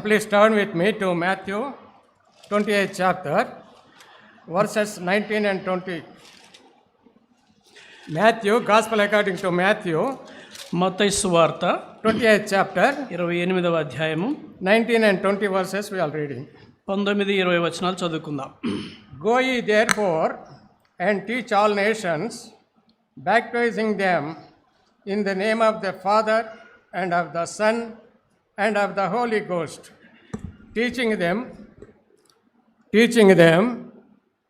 Please turn with me to Matthew 28th chapter, verses 19 and 20. Matthew, Gospel according to Matthew, మత్తయి సువార్త 28th chapter, 28వ అధ్యాయము 19 and 20 verses we are reading. 19-20 వచనాలు చదువుకుందాం. Go ye therefore and teach all nations, baptizing them in the name of the Father and of the Son and of the Holy Ghost, teaching them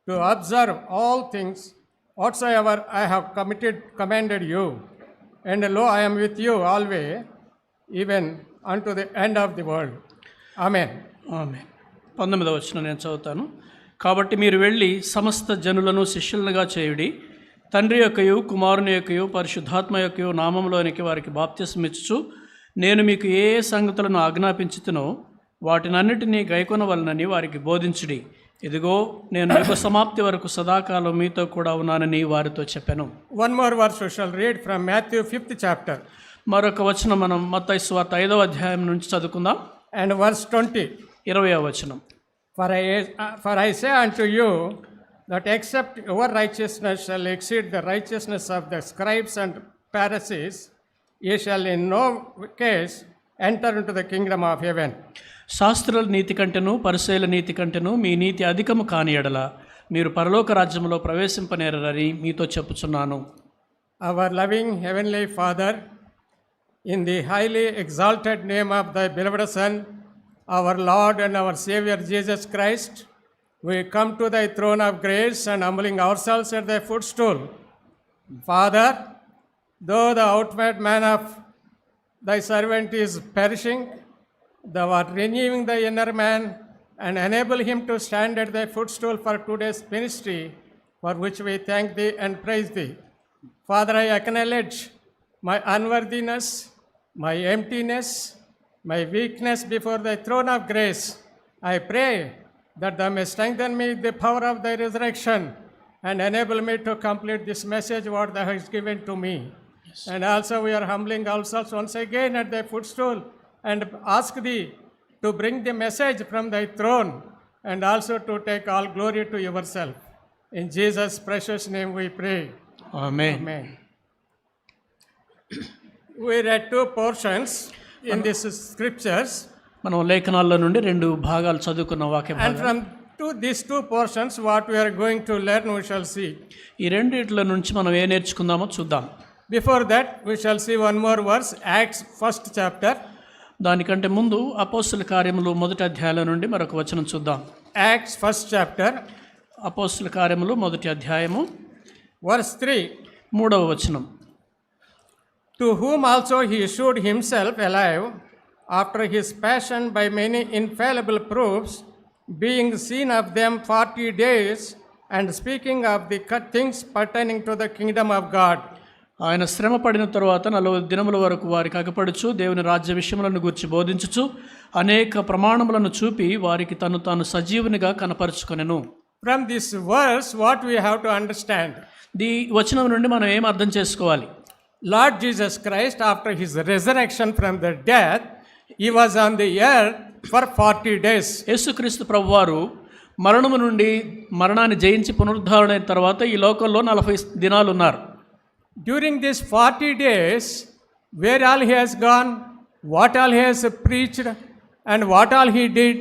to observe all things whatsoever I have commanded you. And lo, I am with you always, even unto the end of the world. Amen. ఆమేన్. 19వ వచనం నేను చదువుతాను. కాబట్టి మీరు వెళ్ళి సమస్త జనులను శిష్యులుగా చేయుడి, తండ్రి యొక్కయు కుమారుని యొక్కయు పరిశుద్ధాత్మ యొక్కయు నామములోనికి వారికి బాప్తిస్మమిచ్చుచు, నేను మీకు ఏ ఏ సంగతులను ఆజ్ఞాపించుతునో వాటినన్నిటినీ గైకొనవలనని వారికి బోధించుడి. ఇదిగో నేను యుగ సమాప్తి వరకు సదాకాలం మీతో కూడా ఉన్నానని వారితో చెప్పాను. One more verse we shall read from Matthew 5th chapter. మరొక వచనం మనం మత్తయి సువార్త 5వ అధ్యాయం నుంచి చదువుకుందాం. And verse 20. 20వ వచనం. For I say unto you, that except your righteousness shall exceed the righteousness of the scribes and Pharisees, ye shall in no case enter into the kingdom of heaven. శాస్త్రుల నీతి కంటేను పరిసయ్యుల నీతి కంటేను మీ నీతి అధికము కాని ఎడల మీరు పరలోక రాజ్యంలో ప్రవేశింపనేరని మీతో చెప్పుచున్నాను. Our loving heavenly Father, in the highly exalted name of thy beloved Son, our Lord and our Savior Jesus Christ, we come to thy throne of grace and humbling ourselves at thy footstool. Father, though the outward man of thy servant is perishing, thou art renewing the inner man and enable him to stand at thy footstool for today's ministry, for which we thank thee and praise thee. Father, I acknowledge my unworthiness, my emptiness, my weakness before thy throne of grace. I pray that thou may strengthen me with the power of thy resurrection and enable me to complete this message what thou hast given to me. Yes. And also we are humbling ourselves once again at thy footstool and ask thee to bring the message from thy throne and also to take all glory to yourself. In Jesus' precious name we pray. Amen. Amen. We read two portions in these scriptures, మనం లేఖనాల్లో నుండి 2 భాగాలు చదువుకున్న వాక్య and భాగాలు. from these two portions what we are going to learn we shall see. ఈ రెండిట్ల నుంచి మనం ఏ నేర్చుకుందామో చూద్దాం. Before that we shall see one more verse, Acts 1st chapter. దానికంటే ముందు అపోస్తుల కార్యములు 1వ అధ్యాయం నుండి మరొక వచనం చూద్దాం. Acts 1st chapter, అపోస్తుల కార్యములు 1వ అధ్యాయము verse 3. 3వ వచనం. To whom also he showed himself alive after his passion by many infallible proofs, being seen of them 40 days, and speaking of the things pertaining to the kingdom of God. ఆయన శ్రమ పడిన తరువాత 40 దినముల వరకు వారికి అగపడుచు దేవుని రాజ్య విషయములను గురించి బోధించుచు అనేక ప్రమాణములను చూపి వారికి తాను సజీవునిగా కనపరుచుకొనెను. From this verse what we have to understand? ఈ వచనం నుండి మనం ఏం అర్థం చేసుకోవాలి? Lord Jesus Christ, after his resurrection from the death, he was on the earth for 40 days. యేసుక్రీస్తు ప్రభువారు మరణము నుండి మరణాన్ని జయించి పునరుద్ధరణైన తర్వాత ఈ లోకంలో 40 దినాలు ఉన్నారు. During these 40 days, where all he has gone, what all he has preached, and what all he did,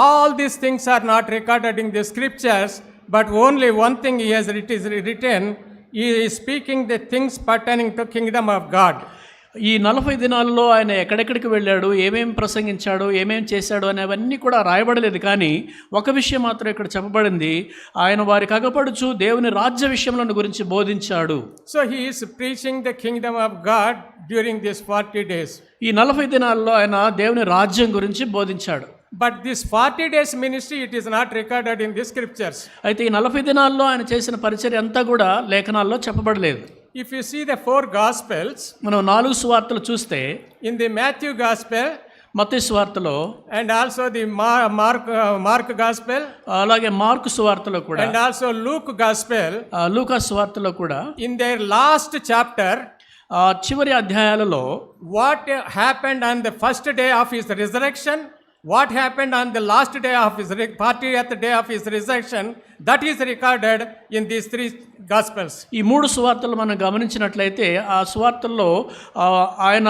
all these things are not recorded in the scriptures, but only one thing he has written, he is speaking the things pertaining to kingdom of God. ఈ 40 దినాల్లో ఆయన ఎక్కడెక్కడికి వెళ్ళాడు, ఏమేమి ప్రసంగించాడు, ఏమేమి చేశాడు అనేవన్నీ కూడా రాయబడలేదు. కానీ ఒక విషయం మాత్రం ఇక్కడ చెప్పబడింది, ఆయన వారికి అగపడుచు దేవుని రాజ్య విషయములను గురించి బోధించాడు. So he is preaching the kingdom of God during these 40 days. ఈ 40 దినాల్లో ఆయన దేవుని రాజ్యం గురించి బోధించాడు. But this 40 days ministry, it is not recorded in the scriptures. అయితే ఈ 40 దినాల్లో ఆయన చేసిన పరిచర్య అంతా కూడా లేఖనాల్లో చెప్పబడలేదు. If you see the 4 gospels, మనం 4 సువార్తలు చూస్తే, in the Matthew gospel, మత్తయి సువార్తలో, and also the Mark gospel, అలాగే మార్కు సువార్తలో కూడా, and also Luke gospel, లూకా సువార్తలో కూడా, in their last chapter, చివరి అధ్యాయాలలో what happened on the first day of his resurrection what happened on the last day of his 40th day of his resurrection, that is recorded in these three gospels. ఈ మూడు సువార్తలు మనం గమనించినట్లయితే ఆ సువార్తల్లో ఆయన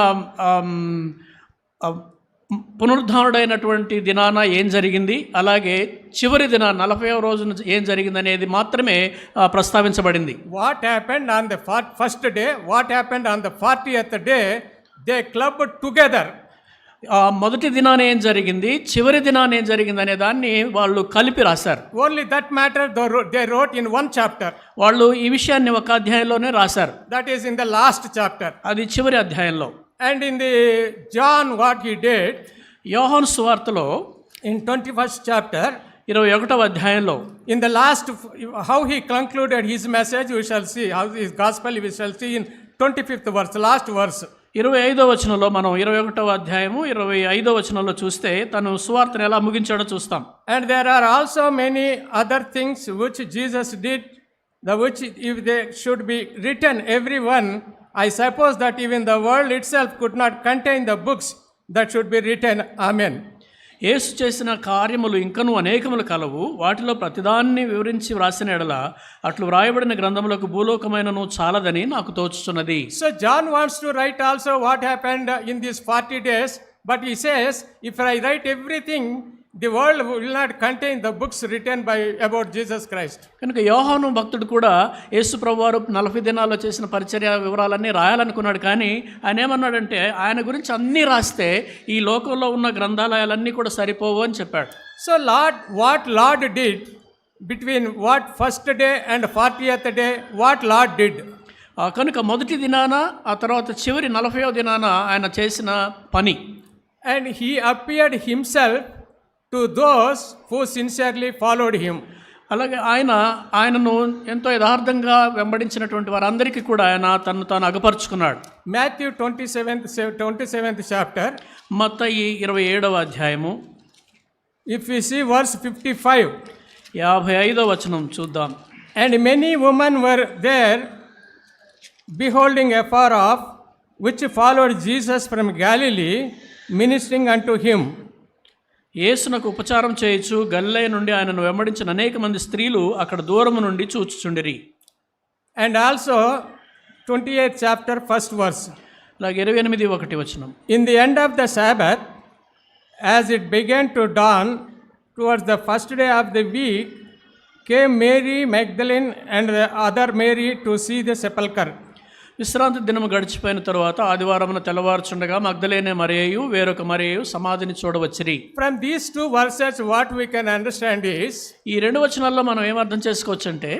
పునరుద్ధానుడైనటువంటి దినాన ఏం జరిగింది, అలాగే చివరి దిన 40వ రోజున ఏం జరిగింది అనేది మాత్రమే ప్రస్తావించబడింది. What happened on the first day, what happened on the 40th day, they clubbed together. మొదటి దినాన ఏం జరిగింది, చివరి దినాన ఏం జరిగింది అనే దాన్ని వాళ్ళు కలిపి రాశారు. Only that matter they wrote in one chapter. వాళ్ళు ఈ విషయాన్ని ఒక అధ్యాయంలోనే రాశారు. That is in the last chapter. అది చివరి అధ్యాయంలో. And in the John, what he did, యోహాను సువార్తలో in 21st chapter, 21వ అధ్యాయంలో, in the last, how he concluded his message, we shall see, how his gospel we shall see in 25th verse, last verse. 25వ వచనంలో మనం 21వ అధ్యాయము 25వ వచనంలో చూస్తే తను సువార్తను ఎలా ముగించాడో చూస్తాం. And there are also many other things which Jesus did, which if they should be written every one, I suppose that even the world itself could not contain the books that should be written. Amen. యేసు చేసిన కార్యములు ఇంకనూ అనేకములు కలవు, వాటిలో ప్రతిదాన్ని వివరించి వ్రాసిన ఎడల అట్లు వ్రాయబడిన గ్రంథములకు భూలోకమైనను చాలదని నాకు తోచుచున్నది. So John wants to write also what happened in these 40 days, but he says, if I write everything, the world will not contain the books written by about Jesus Christ. కనుక యోహాను భక్తుడు కూడా యేసు ప్రభువారు 40 దినాల్లో చేసిన పరిచర్య వివరాలన్నీ రాయాలనుకున్నాడు. కానీ ఆయన ఏమన్నాడంటే, ఆయన గురించి అన్నీ రాస్తే ఈ లోకంలో ఉన్న గ్రంథాలయాలన్నీ కూడా సరిపోవు అని చెప్పాడు. So what Lord did between what first day and 40th day, what Lord did. కనుక మొదటి దినాన ఆ తర్వాత చివరి 40వ దినాన ఆయన చేసిన పని. And he appeared himself to those who sincerely followed him. అలాగే ఆయనను ఎంతో యథార్థంగా వెంబడించినటువంటి వారందరికీ కూడా ఆయన తను తాను అగపరుచుకున్నాడు. Matthew 27th chapter, మత్తయి 27వ అధ్యాయము, if we see verse 55, 55వ వచనం చూద్దాం. and many women were there beholding afar off, which followed Jesus from Galilee, ministering unto him. యేసునకు ఉపచారం చేయొచ్చు గలిలయ నుండి ఆయనను వెంబడించిన అనేక మంది స్త్రీలు అక్కడ దూరము నుండి చూచుచుండిరి. And also 28th chapter, first verse. అలాగే 28:1 వచనం. In the end of the Sabbath, as it began to dawn towards the first day of the week, came Mary Magdalene and the other Mary to see the sepulchre. విశ్రాంతి దినము గడిచిపోయిన తరువాత ఆదివారమున తెల్లవారుచుండగా మగ్దలేనే మరియయు వేరొక మరియయు సమాధిని చూడవచ్చిరి. From these two verses what we can understand is, ఈ రెండు వచనాల్లో మనం ఏం అర్థం చేసుకోవచ్చు అంటే,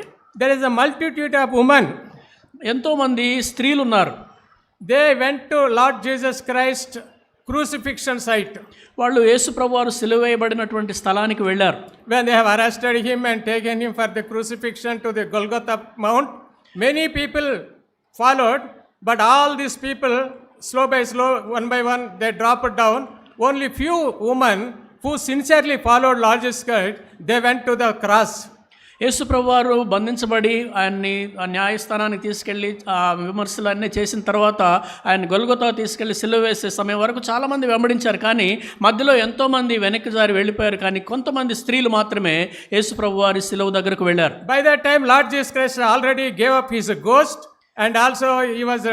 there is a multitude of women. ఎంతో మంది స్త్రీలు ఉన్నారు. They went to Lord Jesus Christ crucifixion site. వాళ్ళు యేసు ప్రభువారు సిలువ వేయబడినటువంటి స్థలానికి వెళ్ళారు. When they have arrested him and taken him for the crucifixion to the Golgotha Mount, many people followed, but all these people, slow by slow, one by one, they dropped down. Only few women who sincerely followed Lord Jesus Christ, they went to the cross. యేసు ప్రభువారు బంధించబడి ఆయన్ని ఆ న్యాయస్థానానికి తీసుకెళ్ళి ఆ విమర్శలన్నీ చేసిన తర్వాత ఆయన గొల్గొతా తీసుకెళ్ళి సిలువ వేసే సమయం వరకు చాలామంది వెంబడించారు. కానీ మధ్యలో ఎంతోమంది వెనక్కి జారి వెళ్ళిపోయారు. కానీ కొంతమంది స్త్రీలు మాత్రమే యేసు ప్రభువారి సిలువ దగ్గరకు వెళ్ళారు. By that time, Lord Jesus Christ already gave up his ghost, and also he was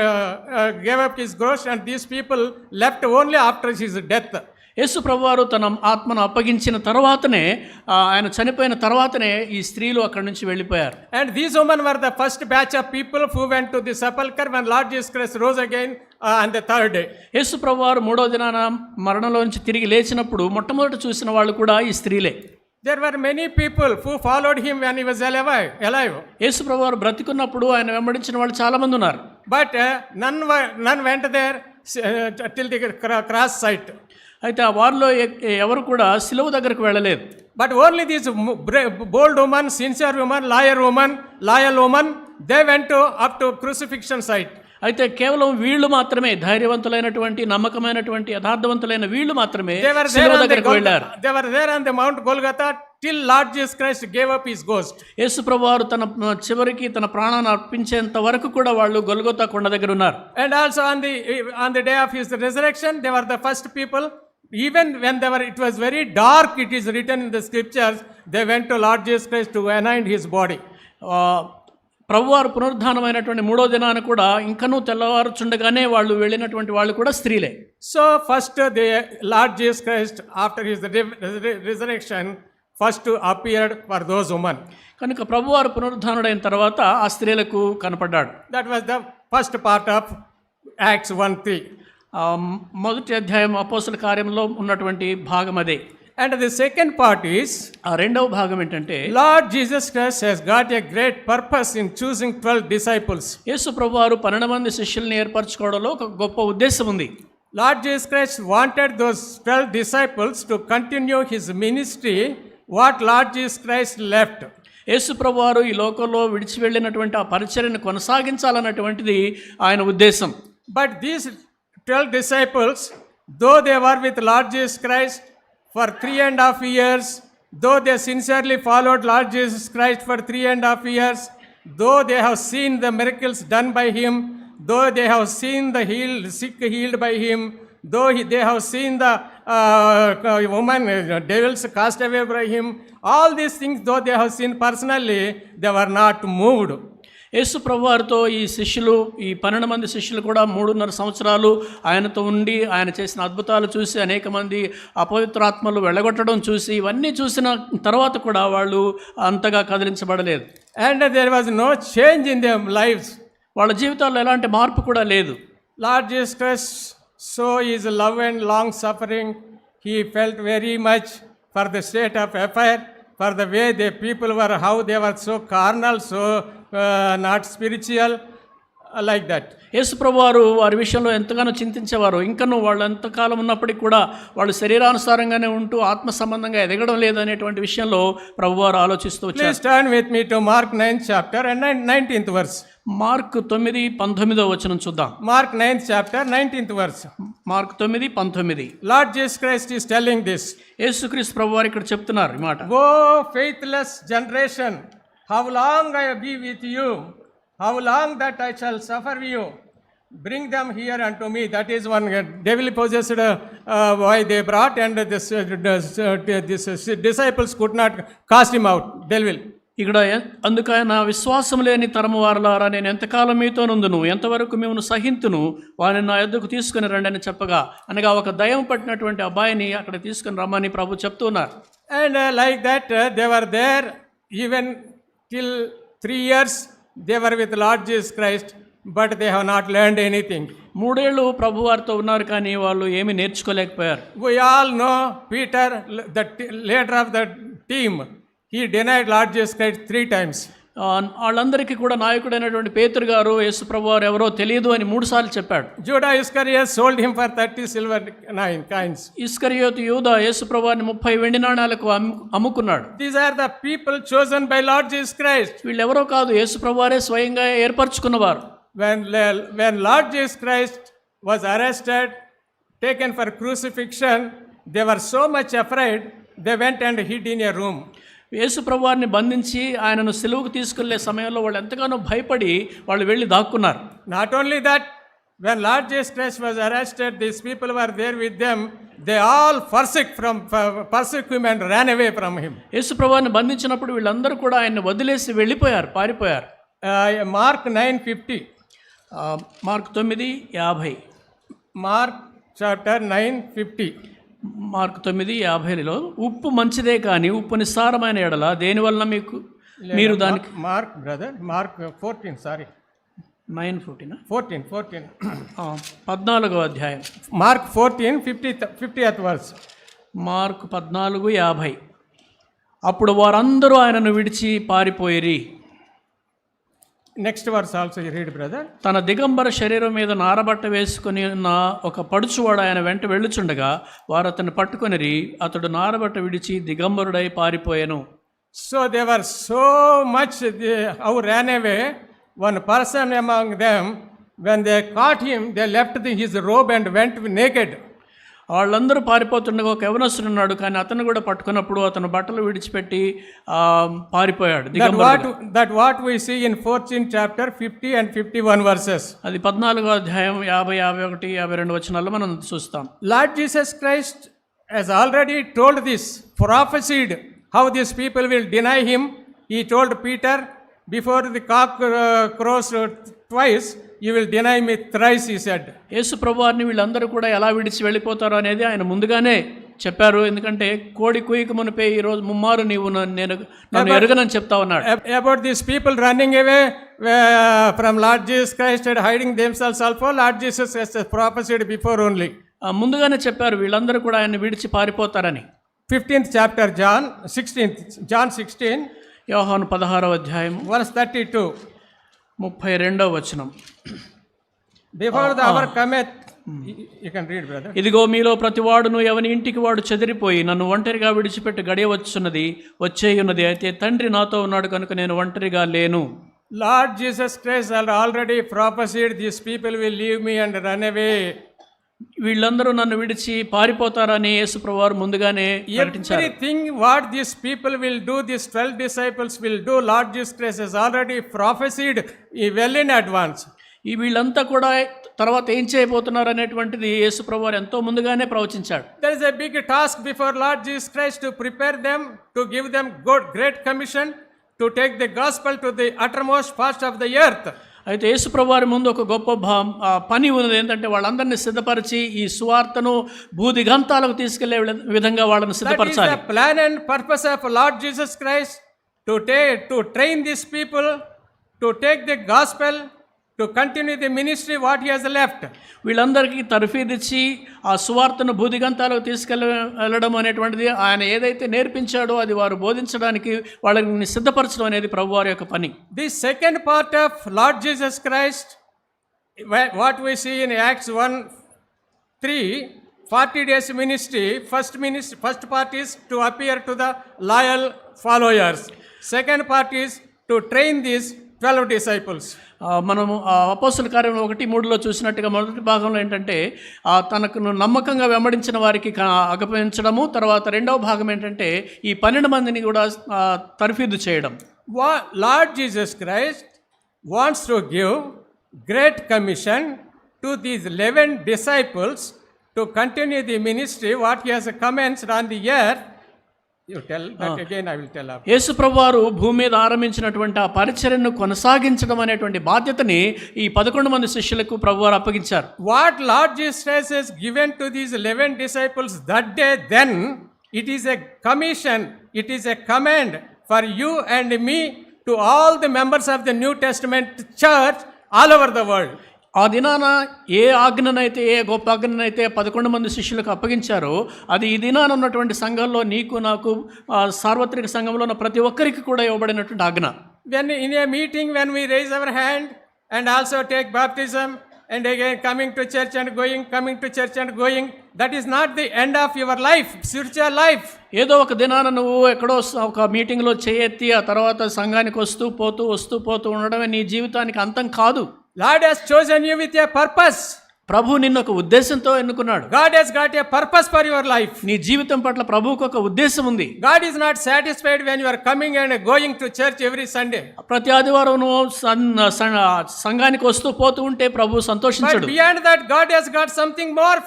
gave up his ghost, and these people left only after his death. యేసు ప్రభువారు తన ఆత్మను అప్పగించిన తర్వాతనే, ఆయన చనిపోయిన తర్వాతనే ఈ స్త్రీలు అక్కడి నుంచి వెళ్ళిపోయారు. And these women were the first batch of people who went to the sepulchre when Lord Jesus Christ rose again on the third day. యేసు ప్రభువారు మూడో దినాన మరణంలోంచి తిరిగి లేచినప్పుడు మొట్టమొదట చూసిన వాళ్ళు కూడా ఈ స్త్రీలే. There were many people who followed him when he was alive. యేసు ప్రభువారు బ్రతికున్నప్పుడు ఆయన వెంబడించిన వాళ్ళు చాలా మంది ఉన్నారు. But none went there till the cross site. అయితే ఆ వారిలో ఎవరు కూడా సిలువ దగ్గరకు వెళ్ళలేదు. But only these bold women, sincere women, loyal women, they went up to crucifixion site. అయితే కేవలం వీళ్ళు మాత్రమే, ధైర్యవంతులైనటువంటి నమ్మకమైనటువంటి యథార్థవంతులైన వీళ్ళు మాత్రమే సిలువ దగ్గరకు వెళ్ళారు. They were there on the Mount Golgotha till Lord Jesus Christ gave up his ghost. యేసు ప్రభువారు తన చివరికి తన ప్రాణాన్ని అర్పించేంత వరకు కూడా వాళ్ళు గొల్గొతా కొండ దగ్గర ఉన్నారు. And also on the day of his resurrection, they were the first people Even when it was very dark, it is written in the scriptures, they went to Lord Jesus Christ to anoint his body. ప్రభువారు పునరుద్ధానమైనటువంటి మూడో దినాన కూడా ఇంకనూ తెల్లవారుచుండగానే వాళ్ళు వెళ్ళినటువంటి వాళ్ళు కూడా స్త్రీలే. So first the Lord Jesus Christ after his resurrection first appeared for those women. కనుక ప్రభువారు పునరుద్ధానుడైన తర్వాత ఆ స్త్రీలకు కనపడ్డాడు. That was the first part of Acts 1:3. మొదటి అధ్యాయం అపోస్తల కార్యంలో ఉన్నటువంటి భాగం అదే. And the second part is, ఆ రెండవ భాగం ఏంటంటే, Lord Jesus Christ has got a great purpose in choosing 12 disciples. యేసు ప్రభువారు 12 మంది శిష్యుల్ని ఏర్పరచుకోవడంలో ఒక గొప్ప ఉద్దేశం ఉంది. Lord Jesus Christ wanted those 12 disciples to continue his ministry what Lord Jesus Christ left. యేసు ప్రభువారు ఈ లోకంలో విడిచి వెళ్ళినటువంటి ఆ పరిచర్యను కొనసాగించాలన్నటువంటిది ఆయన ఉద్దేశం. But these 12 disciples, though they were with Lord Jesus Christ for 3.5 years, though they sincerely followed Lord Jesus Christ for 3.5 years, though they have seen the miracles done by him, though they have seen the sick healed by him, though they have seen the devils cast away by him, all these things though they have seen personally, they were not moved. యేసు ప్రభువారితో ఈ శిష్యులు, ఈ 12 మంది శిష్యులు కూడా 3.5 సంవత్సరాలు ఆయనతో ఉండి ఆయన చేసిన అద్భుతాలు చూసి, అనేక మంది అపవిత్రాత్మలు వెళ్ళగొట్టడం చూసి, ఇవన్నీ చూసిన తర్వాత కూడా వాళ్ళు అంతగా కదిలించబడలేదు. And there was no change in their lives. వాళ్ళ జీవితాల్లో ఎలాంటి మార్పు కూడా లేదు. Lord Jesus Christ, so his love and long suffering, he felt very much for the state of affair, for the way the people were, how they were so carnal, so not spiritual, like that. యేసు ప్రభువారు వారి విషయంలో ఎంతగానో చింతించేవారు. ఇంకనూ వాళ్ళు ఎంతకాలం ఉన్నప్పటికీ కూడా వాళ్ళు శరీరానుసారంగానే ఉంటూ ఆత్మ సంబంధంగా ఎదగడం లేదనేటువంటి విషయంలో ప్రభువారు ఆలోచిస్తూ వచ్చారు. Please turn with me to Mark 9th chapter and 19th verse. Mark 9:19 వచనం చూద్దాం. Mark 9th chapter 19th verse. Mark 9:19. Lord Jesus Christ is telling this. యేసుక్రీస్తు ప్రభువారు ఇక్కడ చెప్తున్నారు ఈ మాట. Go faithless generation, how long I will be with you, how long that I shall suffer you, bring them here unto me. That is one devil possessed why they brought, and this disciples could not cast him out, devil. ఇక్కడ అందుకైన విశ్వాసం లేని తరము వారలారా, నేను ఎంతకాలం మీతో నుందును, ఎంతవరకు మిమ్మల్ని సహింతును, వారిని నా యొద్దకు తీసుకుని రండి అని చెప్పగా, అనగా ఒక దయ్యం పట్టినటువంటి అబ్బాయిని అక్కడ తీసుకుని రమ్మని ప్రభు చెప్తున్నారు. And like that they were there even till 3 years they were with Lord Jesus Christ, but they have not learned anything. 3 ఏళ్ళు ప్రభు వారితో ఉన్నారు, కానీ వాళ్ళు ఏమీ నేర్చుకోలేకపోయారు. We all know Peter, the leader of the team, he denied Lord Jesus Christ 3 times. వాళ్ళందరికీ కూడా నాయకుడైనటువంటి పేతురు గారు యేసు ప్రభు వారు ఎవరో తెలియదు అని 3 సార్లు చెప్పాడు. Judas Iscariot sold him for 30 silver coins. ఇస్కరియోతు యూదా యేసు ప్రభు వారిని 30 వెండి నాణాలకు అమ్ముకున్నాడు. These are the people chosen by Lord Jesus Christ. వీళ్ళు ఎవరో కాదు, యేసు ప్రభు వారే స్వయంగా ఏర్పరచుకున్నవారు. When Lord Jesus Christ was arrested, taken for crucifixion, they were so much afraid, they went and hid in a room. యేసు ప్రభువారిని బంధించి ఆయనను సిలువకు తీసుకెళ్లే సమయంలో వాళ్ళు ఎంతగానో భయపడి వాళ్ళు వెళ్ళి దాక్కున్నారు. Not only that, when Lord Jesus Christ was arrested, these people were there with them, they all forsook him and ran away from him. యేసు ప్రభువారిని బంధించినప్పుడు వీళ్ళందరూ కూడా ఆయన్ని వదిలేసి వెళ్ళిపోయారు, పారిపోయారు. Mark 9:50. Mark 9:50. Mark chapter 9:50. Mark 9:50లో ఉప్పు మంచిదే కానీ ఉప్పు నిస్సారమైన ఎడల దేనివల్ల మీరు దానికి మార్క్ 14 సారీ 9:14 14 14వ అధ్యాయం మార్క్ 14:50th verse. మార్క్ 14:50. అప్పుడు వారందరూ ఆయనను విడిచి పారిపోయిరి. Next verse also you read brother. తన దిగంబర శరీరం మీద నారబట్ట వేసుకుని ఉన్న ఒక పడుచువాడు ఆయన వెంట వెళ్ళుచుండగా వారు అతన్ని పట్టుకొనిరి. అతడు నారబట్ట విడిచి దిగంబరుడై పారిపోయాను. So they were so much how ran away. One person among them, when they caught him, they left his robe and went naked. వాళ్ళందరూ పారిపోతుండగా ఒక యవనస్తుడు ఉన్నాడు, కానీ అతను కూడా పట్టుకున్నప్పుడు అతను బట్టలు విడిచిపెట్టి పారిపోయాడు. That what we see in 14th chapter 50 and 51 verses. అది 14వ అధ్యాయం 50, 51, 52 వచనాల్లో మనం చూస్తాం. Lord Jesus Christ has already told this, prophesied how these people will deny him. He told Peter, before the cock crows twice, you will deny me thrice, he said. యేసు ప్రభువారిని వీళ్ళందరూ కూడా ఎలా విడిచి వెళ్ళిపోతారో అనేది ఆయన ముందుగానే చెప్పారు. ఎందుకంటే కోడి కుయ్యకు మునిపే ఈరోజు ముమ్మారు నీవు నన్ను ఎరుగనని చెప్తా ఉన్నాడు. About these people running away from Lord Jesus Christ and hiding themselves also, Lord Jesus has prophesied before only. ముందుగానే చెప్పారు వీళ్ళందరూ కూడా ఆయన విడిచి పారిపోతారని. 15th chapter John 16 యోహాను 16వ అధ్యాయం verse 32. 32వ వచనం. Before the hour cometh, you can read, brother. ఇదిగో మీలో ప్రతివాడును ఎవని ఇంటికి వాడు చెదిరిపోయి నన్ను ఒంటరిగా విడిచిపెట్టి గడియ వచ్చేయున్నది. అయితే తండ్రి నాతో ఉన్నాడు కనుక నేను ఒంటరిగా లేను. Lord Jesus Christ had already prophesied, these people will leave me and run away. వీళ్ళందరూ నన్ను విడిచి పారిపోతారని యేసు ప్రభువారు ముందుగానే ప్రకటించారు. Everything what these people will do, these 12 disciples will do, Lord Jesus Christ has already prophesied well in advance. ఈ వీళ్ళంతా కూడా తర్వాత ఏం చేయబోతున్నారు అనేటువంటిది యేసు ప్రభువారు ఎంతో ముందుగానే ప్రవచించాడు. There is a big task before Lord Jesus Christ to prepare them, to give them great commission, to take the gospel to the uttermost parts of the earth. అయితే యేసు ప్రభువారి ముందు ఒక గొప్ప పని ఉన్నది. ఏంటంటే వాళ్ళందరినీ సిద్ధపరిచి ఈ సువార్తను భూదిగంతాలకు తీసుకెళ్లే విధంగా వాళ్ళని సిద్ధపరచాలి. That is the plan and purpose of Lord Jesus Christ, to train these people, to take the gospel, to continue the ministry what he has left. వీళ్ళందరికీ తర్ఫీదిచ్చి ఆ సువార్తను భూదిగంతాలకు తీసుకెళ్ళడం అనేటువంటిది ఆయన ఏదైతే నేర్పించాడో అది వారు బోధించడానికి వాళ్ళని సిద్ధపరచడం అనేది ప్రభువారి యొక్క పని. The second part of Lord Jesus Christ, what we see in Acts 1:3, 40 days ministry. First part is to appear to the loyal followers. Second part is to train these 12 disciples. మనము అపోస్తల కార్యం 1:3 చూసినట్టుగా మొదటి భాగంలో ఏంటంటే తనకు నమ్మకంగా వెంబడించిన వారికి అప్పగించడము, తర్వాత రెండవ భాగం ఏంటంటే ఈ 12 మందిని కూడా తర్ఫీదు చేయడం. Lord Jesus Christ wants to give great commission to these 11 disciples to continue the ministry what he has commenced on the earth. You tell that again, I will tell after. యేసు ప్రభువారు భూమి మీద ఆరంభించినటువంటి ఆ పరిచర్యను కొనసాగించడం అనేటువంటి బాధ్యతని ఈ 11 మంది శిష్యులకు ప్రభువారు అప్పగించారు. What Lord Jesus Christ has given to these 11 disciples that day, then it is a commission, it is a command for you and me to all the members of the New Testament church all over the world. ఆ దినాన ఏ ఆజ్ఞనైతే, ఏ గొప్ప ఆజ్ఞనైతే 11 మంది శిష్యులకు అప్పగించారో అది ఈ దినాన ఉన్నటువంటి సంఘంలో నీకు నాకు సార్వత్రిక సంఘంలో ఉన్న ప్రతి ఒక్కరికి కూడా ఇవ్వబడినటువంటి ఆజ్ఞ. When in a meeting, when we raise our hand and also take baptism and again coming to church and going, that is not the end of your life, spiritual life. ఏదో ఒక దినాన నువ్వు ఎక్కడో ఒక మీటింగ్లో చేయెత్తి ఆ తర్వాత సంఘానికి వస్తూ పోతూ ఉండడమే నీ జీవితానికి అంతం కాదు. Lord has chosen you with a purpose. ప్రభు నిన్ను ఒక ఉద్దేశంతో ఎన్నుకున్నాడు. God has got a purpose for your life. నీ జీవితం పట్ల ప్రభువుకు ఒక ఉద్దేశం ఉంది. God is not satisfied when you are coming and going to church every Sunday. ప్రతి ఆదివారం నువ్వు సంఘానికి వస్తూ పోతూ ఉంటే ప్రభు సంతోషించడు. But beyond that, God has got something more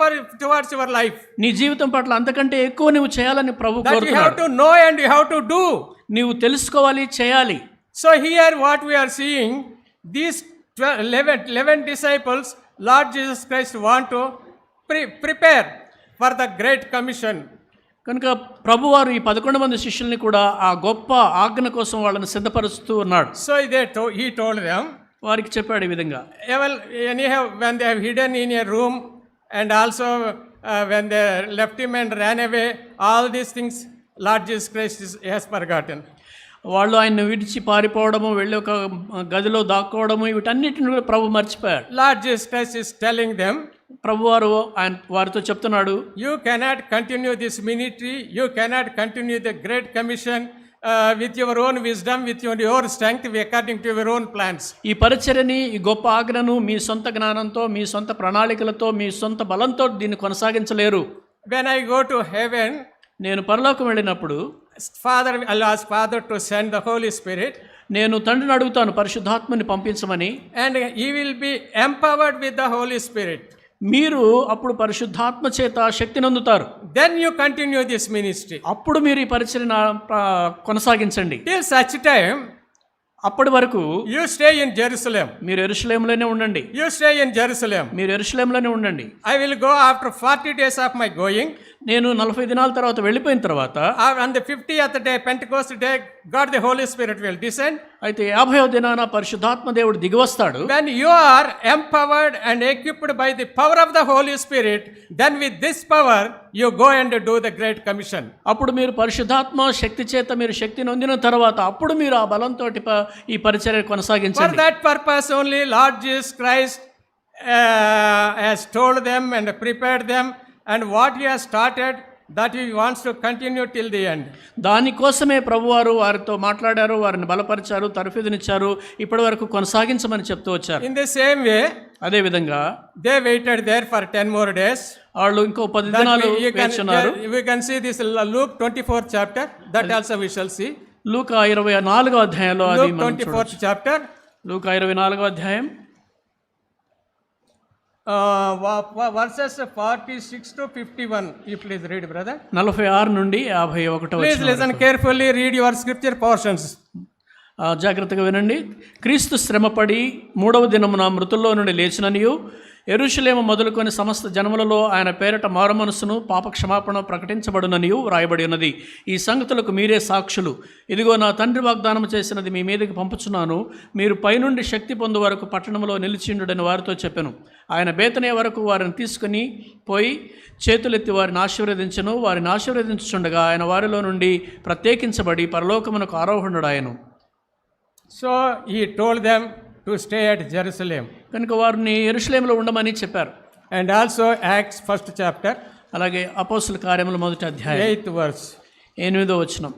towards your life. నీ జీవితం పట్ల అంతకంటే ఎక్కువ నువ్వు చేయాలని ప్రభు కోరుతున్నాడు. That you have to know and you have to do. నీవు తెలుసుకోవాలి, చేయాలి. So here what we are seeing, these 11 disciples, Lord Jesus Christ want to prepare for the great commission. కనుక ప్రభువారు ఈ 11 మంది శిష్యుల్ని కూడా ఆ గొప్ప ఆజ్ఞ కోసం వాళ్ళని సిద్ధపరుస్తూ ఉన్నాడు. So he told them, వారికి చెప్పాడు ఈ విధంగా. Anyhow, when they have hidden in a room and also when they left him and ran away, all these things Lord Jesus Christ has forgotten. వాళ్ళు ఆయన విడిచి పారిపోవడము, వెళ్ళి ఒక గదిలో దాక్కోవడము, వీటన్నిటిని కూడా ప్రభు మర్చిపోయాడు. Lord Jesus Christ is telling them, ప్రభువారు వారితో చెప్తున్నాడు, you cannot continue this ministry, you cannot continue the great commission with your own wisdom, with your strength, according to your own plans. ఈ పరిచర్యని, ఈ గొప్ప ఆజ్ఞను మీ సొంత జ్ఞానంతో, మీ సొంత ప్రణాళికలతో, మీ సొంత బలంతో దీన్ని కొనసాగించలేరు. When I go to heaven, నేను పరలోకం వెళ్ళినప్పుడు I'll ask Father to send the Holy Spirit. నేను తండ్రిని అడుగుతాను పరిశుద్ధాత్మని పంపించమని. And he will be empowered with the Holy Spirit. మీరు అప్పుడు పరిశుద్ధాత్మ చేత శక్తిని అందుతారు. Then you continue this ministry. అప్పుడు మీరు ఈ పరిచర్యను కొనసాగించండి. Till such time, అప్పటి వరకు you stay in Jerusalem. మీరు యెరూషలేములోనే ఉండండి. You stay in Jerusalem. మీరు యెరూషలేములోనే ఉండండి. I will go after 40 days of my going. నేను 40 దినాల తర్వాత వెళ్ళిపోయిన తర్వాత On the 50th day, Pentecost day, God the Holy Spirit will descend. అయితే 50వ దినాన పరిశుద్ధాత్మ దేవుడు దిగివస్తాడు. When you are empowered and equipped by the power of the Holy Spirit, then with this power you go and do the Great Commission. అప్పుడు మీరు పరిశుద్ధాత్మ శక్తి చేత మీరు శక్తిని పొందిన తర్వాత అప్పుడు మీరు ఆ బలంతో ఈ పరిచర్య For కొనసాగించండి. that purpose only Lord Jesus Christ has told them and prepared them, and what he has started, that he wants to continue till the end. దానికోసమే ప్రభువారు వారితో మాట్లాడారు, వారిని బలపరిచారు, తర్ఫీదునిచ్చారు, ఇప్పటి వరకు కొనసాగించమని చెప్తూ వచ్చారు. In the same way, అదే విధంగా they waited there for 10 more days. వాళ్ళు ఇంకో 10 That దినాలు వేచున్నారు. we can see this Luke 24th chapter, that also we shall see. లూకా 24వ అధ్యాయంలో అది Luke మనం 24th chapter, లూకా 24వ అధ్యాయం verses 46 to 51. You please read, brother. 46 నుండి 51 Please listen carefully, read your scripture portions. జాగ్రత్తగా వినండి. క్రీస్తు శ్రమపడి 3వ దినమున మృతుల్లో నుండి లేచిననియు యెరూషలేము మొదలుకొని సమస్త జనములలో ఆయన పేరట మారుమనస్సును పాపక్షమాపణ ప్రకటించబడుననియు వ్రాయబడి ఉన్నది. ఈ సంగతులకు మీరే సాక్షులు. ఇదిగో నా తండ్రి వాగ్దానం చేసినది మీ మీదకి పంపుచున్నాను. మీరు పైనుండి శక్తి పొందు వరకు పట్టణంలో నిలిచిండుడని వారితో చెప్పెను. ఆయన బేతనే వరకు వారిని తీసుకుని పోయి చేతులెత్తి వారిని ఆశీర్వదించెను. వారిని ఆశీర్వదించుచుండగా ఆయన వారిలో నుండి ప్రత్యేకించబడి పరలోకమునకు ఆరోహణుడాయను. So he told them to stay at Jerusalem. కనుక వారిని యెరూషలేములో ఉండమని చెప్పారు. And also Acts 1st chapter, అలాగే అపోస్తుల కార్యముల 1వ అధ్యాయం 8th verse. 8వ వచనం.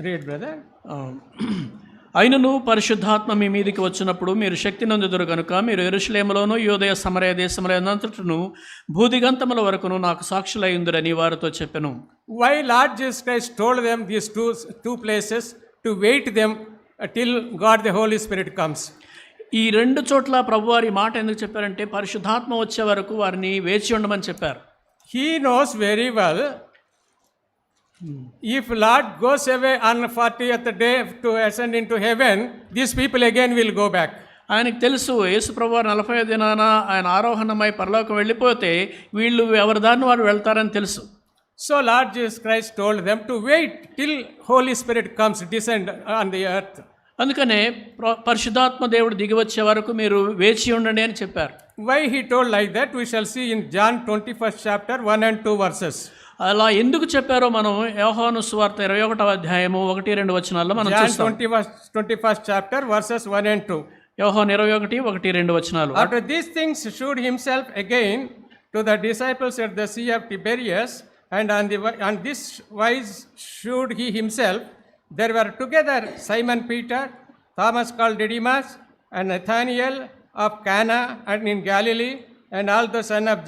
Read, brother. అయినను పరిశుద్ధాత్మ మీ మీదికి వచ్చినప్పుడు మీరు శక్తి నొందుదురు కనుక మీరు యెరూషలేములోను యూదయ సమరయ దేశములంతటను భూదిగంతముల వరకును నాకు సాక్షులయ్యుందురని వారితో చెప్పెను. Why Lord Jesus Christ told them these two places to wait them till God the Holy Spirit comes? ఈ 2 చోట్ల ప్రభువారి మాట ఎందుకు చెప్పారంటే పరిశుద్ధాత్మ వచ్చే వరకు వారిని వేచి ఉండమని చెప్పారు. He knows very well, if Lord goes away on 40th day to ascend into heaven, these people again will go back. ఆయనకు తెలుసు యేసు ప్రభువారు 40వ దినాన ఆయన ఆరోహణమై పరలోకం వెళ్ళిపోతే వీళ్ళు ఎవరి దారిని వారు వెళ్తారని తెలుసు. So Lord Jesus Christ told them to wait till Holy Spirit comes, descend on the earth. అందుకనే పరిశుద్ధాత్మ దేవుడు దిగి వచ్చే వరకు మీరు వేచి ఉండండి అని చెప్పారు. Why he told like that, we shall see in John 21st chapter 1 and 2 verses. అలా ఎందుకు చెప్పారో మనం యోహాను సువార్త 21వ అధ్యాయము 1-2 వచనాల్లో మనం John చూస్తాం. 21st chapter verses 1 and 2. యోహాను 21:1-2 వచనాలు. After these things showed himself again to the disciples at the sea of Tiberias, and on this wise showed he himself. There were together Simon Peter, Thomas called Didymus, and Nathanael of Cana and in Galilee, and all the sons of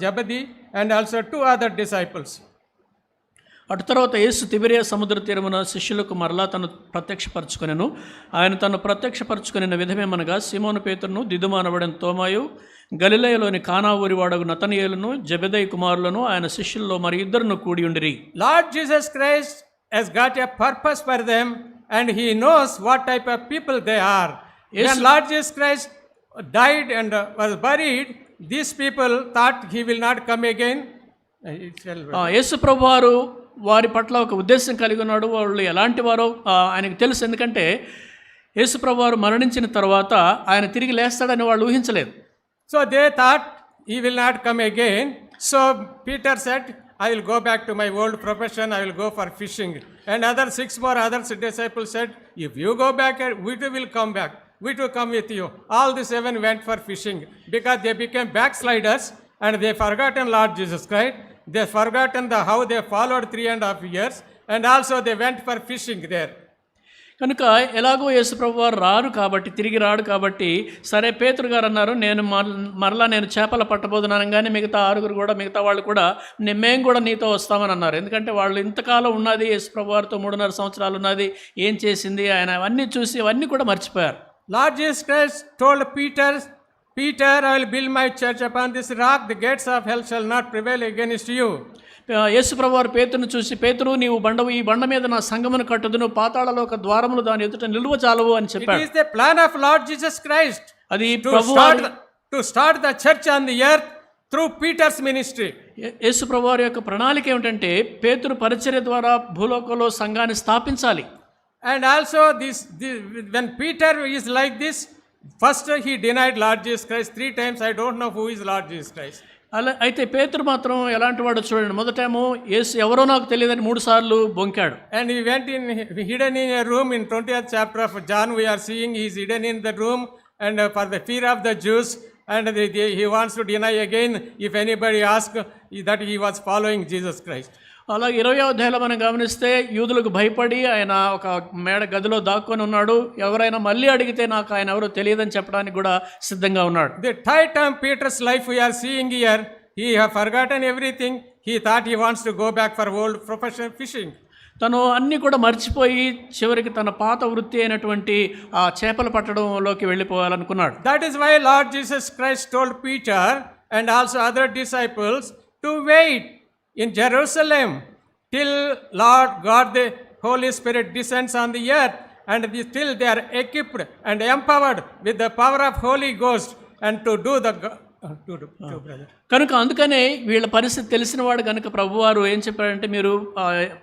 Zebedee, and also 2 other disciples. అటు తర్వాత యేసు తిబెరియా సముద్ర తీరమున శిష్యులకు మరలా తను ప్రత్యక్షపరచుకొనెను. ఆయన తను ప్రత్యక్షపరచుకొనిన విధమేమనగా సీమోను పేతురును, దిదుమ అనబడిన తోమాయు, గలిలయలోని కానా ఊరివాడగు నతనయేలును, జెబెదయి కుమారులను ఆయన శిష్యుల్లో మరి 2 కూడి ఉండిరి. Lord Jesus Christ has got a purpose for them, and he knows what type of people they are. Yes. When Lord Jesus Christ died and was buried, these people thought he will not come again. యేసు ప్రభువారు వారి పట్ల ఒక ఉద్దేశం కలిగి ఉన్నాడు. వాళ్ళు ఎలాంటి వారో ఆయనకు తెలుసు. ఎందుకంటే యేసు ప్రభువారు మరణించిన తర్వాత ఆయన తిరిగి లేస్తాడని వాళ్ళు ఊహించలేదు. So they thought he will not come again. So Peter said, I will go back to my old profession, I will go for fishing. And other 6 more other disciples said, if you go back, we too will come back. We too come with you. All the 7 went for fishing because they became backsliders and they forgotten Lord Jesus Christ. They forgotten how they followed 3.5 years, and also they went for fishing there. కనుక ఎలాగో యేసు ప్రభువారు రారు కాబట్టి, తిరిగి రాడు కాబట్టి, సరే పేతురు గారు అన్నారు, నేను మరలా నేను చేపలు పట్టబోతున్నాను. కానీ మిగతా 6 కూడా, మిగతా వాళ్ళు కూడా మేము కూడా నీతో వస్తామని అన్నారు. ఎందుకంటే వాళ్ళు ఇంతకాలం ఉన్నది యేసు ప్రభువారితో 3.5 సంవత్సరాలు ఉన్నది, ఏం చేసింది ఆయన, అవన్నీ చూసి అవన్నీ కూడా మర్చిపోయారు. Lord Jesus Christ told Peter, Peter, I will build my church upon this rock, the gates of hell shall not prevail against you. యేసుప్రభు వారు పేతురును చూసి, పేతురు నీవు ఈ బండ మీద నా సంఘమును కట్టుదును, పాతాళలోక ద్వారములు దాని ఎదుట నిలువ చాలవు అని It చెప్పాడు. is the plan of Lord Jesus Christ అది to start the church on the earth through Peter's ministry. యేసుప్రభు వారి యొక్క ప్రణాళిక ఏమిటంటే పేతురు పరిచర్య ద్వారా భూలోకంలో సంఘాన్ని స్థాపించాలి. And also when Peter is like this, first he denied Lord Jesus Christ 3 times. I don't know who is Lord Jesus Christ. అలా అయితే పేతురు మాత్రం ఎలాంటి వాడో చూడండి. మొదటేమో యేసు ఎవరో నాకు తెలియదని 3 సార్లు బొంకాడు. And he went hidden in a room in 20th chapter of John. We are seeing he is hidden in the room, and for the fear of the Jews, and he wants to deny again if anybody asks that he was following Jesus Christ. అలా 20వ అధ్యాయంలో మనం గమనిస్తే యూదులకు భయపడి ఆయన ఒక మేడ గదిలో దాక్కొని ఉన్నాడు. ఎవరైనా మళ్ళీ అడిగితే నాకు ఆయన ఎవరో తెలియదని చెప్పడానికి కూడా సిద్ధంగా ఉన్నాడు. The tight on Peter's life we are seeing here, he have forgotten everything. He thought he wants to go back for old professional fishing. తను అన్నీ కూడా మర్చిపోయి చివరికి తన పాత వృత్తి అయినటువంటి ఆ చేపలు పట్టడంలోకి వెళ్ళిపోవాలనుకున్నాడు. That is why Lord Jesus Christ told Peter and also other disciples to wait in Jerusalem till Lord God the Holy Spirit descends on the earth, and till they are equipped and empowered with the power of Holy Ghost and to do the brother. కనుక అందుకనే వీళ్ళ పరిస్థితి తెలిసిన వాడు కనుక ప్రభువారు ఏం చెప్పాడంటే, మీరు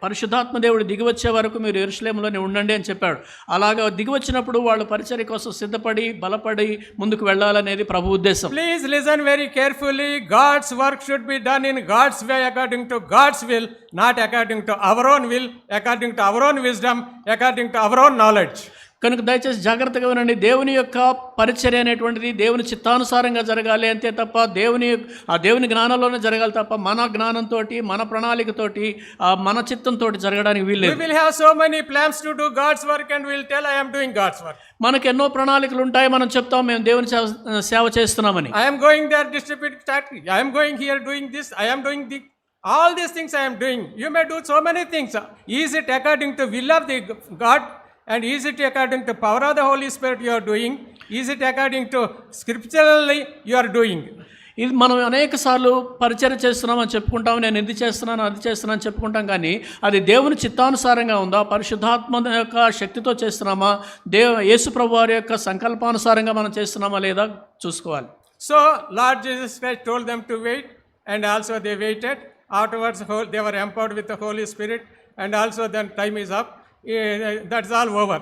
పరిశుద్ధాత్మ దేవుడు దిగివచ్చే వరకు మీరు యెరూషలేములోనే ఉండండి అని చెప్పాడు. అలాగా దిగివచ్చినప్పుడు వాళ్ళు పరిచర్య కోసం సిద్ధపడి బలపడి ముందుకు వెళ్ళాలనేది ప్రభు ఉద్దేశం. Please listen very carefully. God's work should be done in God's way, according to God's will, not according to our own will, according to our own wisdom, according to our own knowledge. కనుక దయచేసి జాగ్రత్తగా వినండి. దేవుని యొక్క పరిచర్య అనేటువంటిది దేవుని చిత్తానుసారంగా జరగాలి అంతే తప్ప దేవుని జ్ఞానంలోనే జరగాలి తప్ప మన జ్ఞానంతో మన ప్రణాళికతోటి మన చిత్తంతో జరగడానికి వీల్లేదు. We will have so many plans to do God's work and we'll tell I am doing God's work. మనకు ఎన్నో ప్రణాళికలు ఉంటాయి, మనం చెప్తాం మేము దేవుని సేవ చేస్తున్నామని. I am going there distribute factory. I am going here doing this. I am doing all these things I am doing. You may do so many things. Is it according to will of the God? And is it according to power of the Holy Spirit you are doing? Is it according to scripturally you are doing? ఇది మనం అనేక సార్లు పరిచర్య చేస్తున్నామని చెప్పుకుంటాం, నేను ఇది చేస్తున్నాను అది చేస్తున్నాను అని చెప్పుకుంటాం, కానీ అది దేవుని చిత్తానుసారంగా ఉందా, పరిశుద్ధాత్మ యొక్క శక్తితో చేస్తున్నామా, యేసు ప్రభు వారి యొక్క సంకల్పానుసారంగా మనం చేస్తున్నామా లేదా చూసుకోవాలి. So Lord Jesus Christ told them to wait, and also they waited. Afterwards they were empowered with the Holy Spirit, and also then time is up. That's all over.